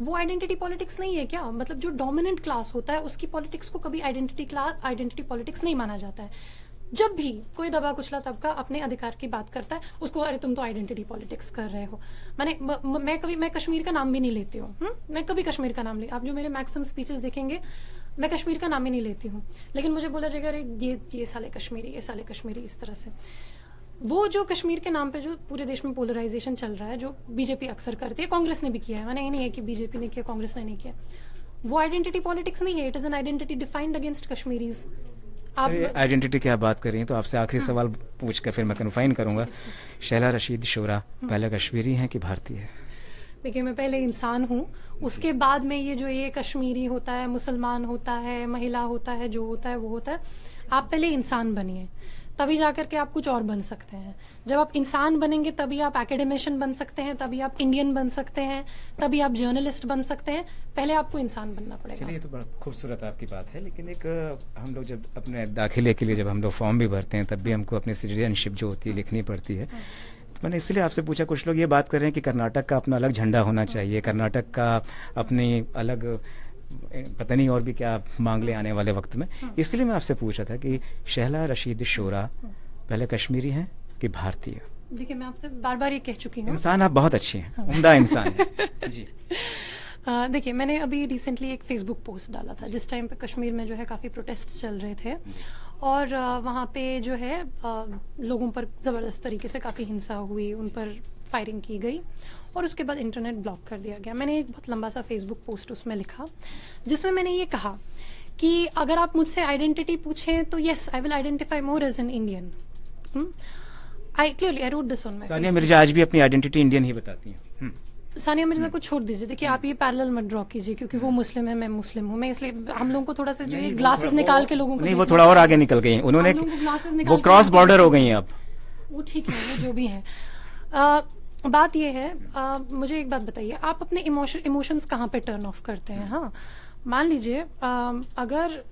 वो आइडेंटिटी पॉलिटिक्स नहीं है क्या? मतलब जो डोमिनेंट क्लास होता है उसकी पॉलिटिक्स को कभी आइडेंटिटी पॉलिटिक्स नहीं माना जाता है। जब भी कोई दबा कुचला तबका अपने अधिकार की बात करता है, उसको अरे तुम तो आइडेंटिटी पॉलिटिक्स कर रहे हो। मैं कश्मीर का नाम भी नहीं लेती हूँ, मैं कभी कश्मीर का नाम आप जो मेरे मैक्सिमम स्पीचेस देखेंगे मैं कश्मीर का नाम ही नहीं लेती हूँ, लेकिन मुझे बोला जाएगा अरे ये साले कश्मीरी, ये साले कश्मीरी, इस तरह से। वो जो कश्मीर के नाम पे जो पूरे देश में पोलराइजेशन चल रहा है, जो बीजेपी अक्सर करती है, कांग्रेस ने भी किया है, मैंने ये नहीं है कि बीजेपी ने किया कांग्रेस ने नहीं किया, वो आइडेंटिटी पॉलिटिक्स नहीं है, it is an identity defined against Kashmiris. आप आइडेंटिटी की आप बात कर रही हैं तो आपसे आखिरी सवाल पूछकर फिर मैं कन्फाइन करूंगा। शहला रशीद शोरा पहले कश्मीरी हैं कि भारतीय है? देखिए मैं पहले इंसान हूँ, उसके बाद में ये जो ये कश्मीरी होता है, मुसलमान होता है, महिला होता है, जो होता है वो होता है। आप पहले इंसान बनिए, तभी जाकर के आप कुछ और बन सकते हैं। जब आप इंसान बनेंगे तभी आप एकेडमिशियन बन सकते हैं, तभी आप इंडियन बन सकते हैं, तभी आप जर्नलिस्ट बन सकते हैं। पहले आपको इंसान बनना पड़ेगा। चलिए, ये तो बड़ा खूबसूरत आपकी बात है, लेकिन एक हम लोग जब अपने दाखिले के लिए जब हम लोग फॉर्म भी भरते हैं तब भी हमको अपनी सिटीजनशिप जो होती है लिखनी पड़ती है। तो मैंने इसलिए आपसे पूछा, कुछ लोग ये बात कर रहे हैं कि कर्नाटक का अपना अलग झंडा होना चाहिए, कर्नाटक का अपनी अलग पता नहीं और भी क्या मांग ले आने वाले वक्त में। इसलिए मैं आपसे पूछा था कि शहला रशीद शोरा पहले कश्मीरी हैं कि भारतीय? देखिए मैं आपसे बार बार ये कह चुकी हूँ, इंसान आप बहुत अच्छे हैं, उम्दा इंसान है। जी देखिए मैंने अभी रिसेंटली एक फेसबुक पोस्ट डाला था जिस टाइम पे कश्मीर में जो है काफ़ी प्रोटेस्ट चल रहे थे, और वहाँ पे जो है लोगों पर ज़बरदस्त तरीके से काफ़ी हिंसा हुई, उन पर फायरिंग की गई और उसके बाद इंटरनेट ब्लॉक कर दिया गया। मैंने एक बहुत लंबा सा फेसबुक पोस्ट उसमें लिखा जिसमें मैंने ये कहा कि अगर आप मुझसे आइडेंटिटी पूछें तो yes I will identify more as an Indian. I wrote this on my. Sania Mirza आज भी अपनी आइडेंटिटी इंडियन ही बताती हैं। सानिया मिर्जा को छोड़ दीजिए, देखिए आप ये पैरेलल मत ड्रॉ कीजिए, क्योंकि वो मुस्लिम है, मैं मुस्लिम हूँ, मैं इसलिए हम लोगों को थोड़ा सा जो ये ग्लासेस निकाल के लोगों को नहीं, वो थोड़ा और आगे निकल गई हैं, उन्होंने वो क्रॉस बॉर्डर हो गई हैं अब। वो ठीक है, वो जो भी है। बात ये है, मुझे एक बात बताइए, आप अपने इमोशंस कहाँ पे टर्न ऑफ करते हैं? हाँ, मान लीजिए अगर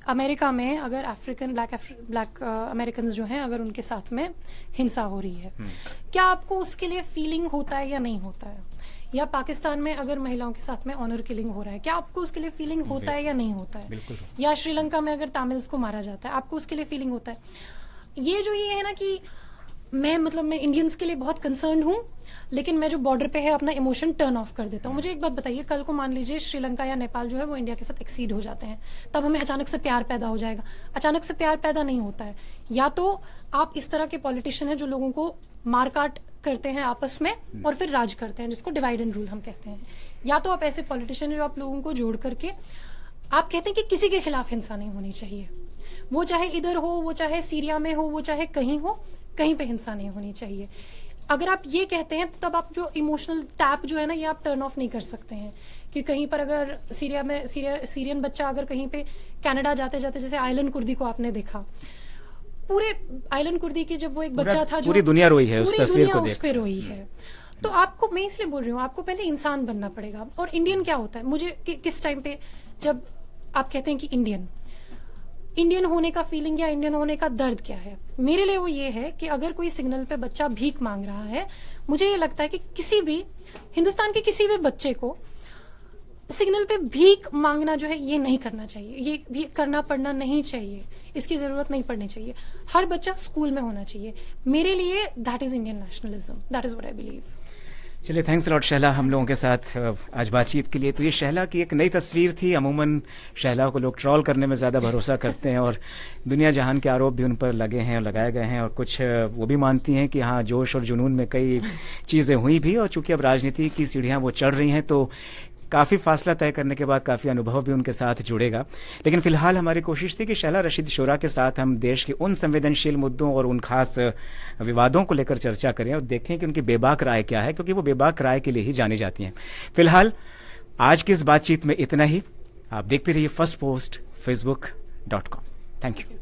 अमेरिका में अगर ब्लैक अमेरिकन जो हैं अगर उनके साथ में हिंसा हो रही है, क्या आपको उसके लिए फीलिंग होता है या नहीं होता है? या पाकिस्तान में अगर महिलाओं के साथ में ऑनर किलिंग हो रहा है, क्या आपको उसके लिए फीलिंग होता है या नहीं होता है? या श्रीलंका में अगर तमिल्स को मारा जाता है, आपको उसके लिए फीलिंग होता है? ये जो ये है ना कि मैं इंडियंस के लिए बहुत कंसर्न हूँ, लेकिन मैं जो बॉर्डर पे है अपना इमोशन टर्न ऑफ कर देता हूँ। मुझे एक बात बताइए, कल को मान लीजिए श्रीलंका या नेपाल जो है वो इंडिया के साथ एक्सीड हो जाते हैं, तब हमें अचानक से प्यार पैदा हो जाएगा? अचानक से प्यार पैदा नहीं होता है। या तो आप इस तरह के पॉलिटिशियन हैं जो लोगों को मारकाट करते हैं आपस में और फिर राज करते हैं, जिसको डिवाइड एंड रूल हम कहते हैं, या तो आप ऐसे पॉलिटिशियन हैं जो आप लोगों को जोड़ करके आप कहते हैं कि किसी के खिलाफ हिंसा नहीं होनी चाहिए, वो चाहे इधर हो, वो चाहे सीरिया में हो, वो चाहे कहीं हो, कहीं पे हिंसा नहीं होनी चाहिए। अगर आप ये कहते हैं तो तब आप जो इमोशनल टैप जो है ना, ये आप टर्न ऑफ नहीं कर सकते हैं कि कहीं पर अगर सीरियन बच्चा अगर कहीं पे कनाडा जाते जाते, जैसे आइलन कुर्दी को आपने देखा, पूरे आइलन कुर्दी की जब वो एक बच्चा था जो पूरी दुनिया रोई है, उस तस्वीर को उस पे रोई है। तो आपको, मैं इसलिए बोल रही हूँ, आपको पहले इंसान बनना पड़ेगा। और इंडियन क्या होता है, मुझे किस टाइम पे जब आप कहते हैं कि इंडियन होने का फीलिंग या इंडियन होने का दर्द क्या है, मेरे लिए वो ये है कि अगर कोई सिग्नल पे बच्चा भीख मांग रहा है, मुझे ये लगता है कि किसी भी हिंदुस्तान के किसी भी बच्चे को सिग्नल पे भीख मांगना जो है ये नहीं करना चाहिए, ये भी करना पड़ना नहीं चाहिए, इसकी जरूरत नहीं पड़नी चाहिए। हर बच्चा स्कूल में होना चाहिए। मेरे लिए that is Indian nationalism, that is what I believe. चलिए, थैंक्स लॉट शहला हम लोगों के साथ आज बातचीत के लिए। तो ये शहला की एक नई तस्वीर थी। अमूमन शहला को लोग ट्रॉल करने में ज़्यादा भरोसा करते हैं और दुनिया जहान के आरोप भी उन पर लगे हैं और लगाए गए हैं, और कुछ वो भी मानती हैं कि हाँ, जोश और जुनून में कई चीज़ें हुई भी, और चूंकि अब राजनीति की सीढ़ियाँ वो चढ़ रही हैं तो काफ़ी फासला तय करने के बाद काफ़ी अनुभव भी उनके साथ जुड़ेगा। लेकिन फिलहाल हमारी कोशिश थी कि शहला रशीद शुरा के साथ हम देश के उन संवेदनशील मुद्दों और उन खास विवादों को लेकर चर्चा करें और देखें कि उनकी बेबाक राय क्या है, क्योंकि वो बेबाक राय के लिए ही जानी जाती हैं। फिलहाल आज की इस बातचीत में इतना ही। आप देखते रहिए first post facebook.com। Thank you.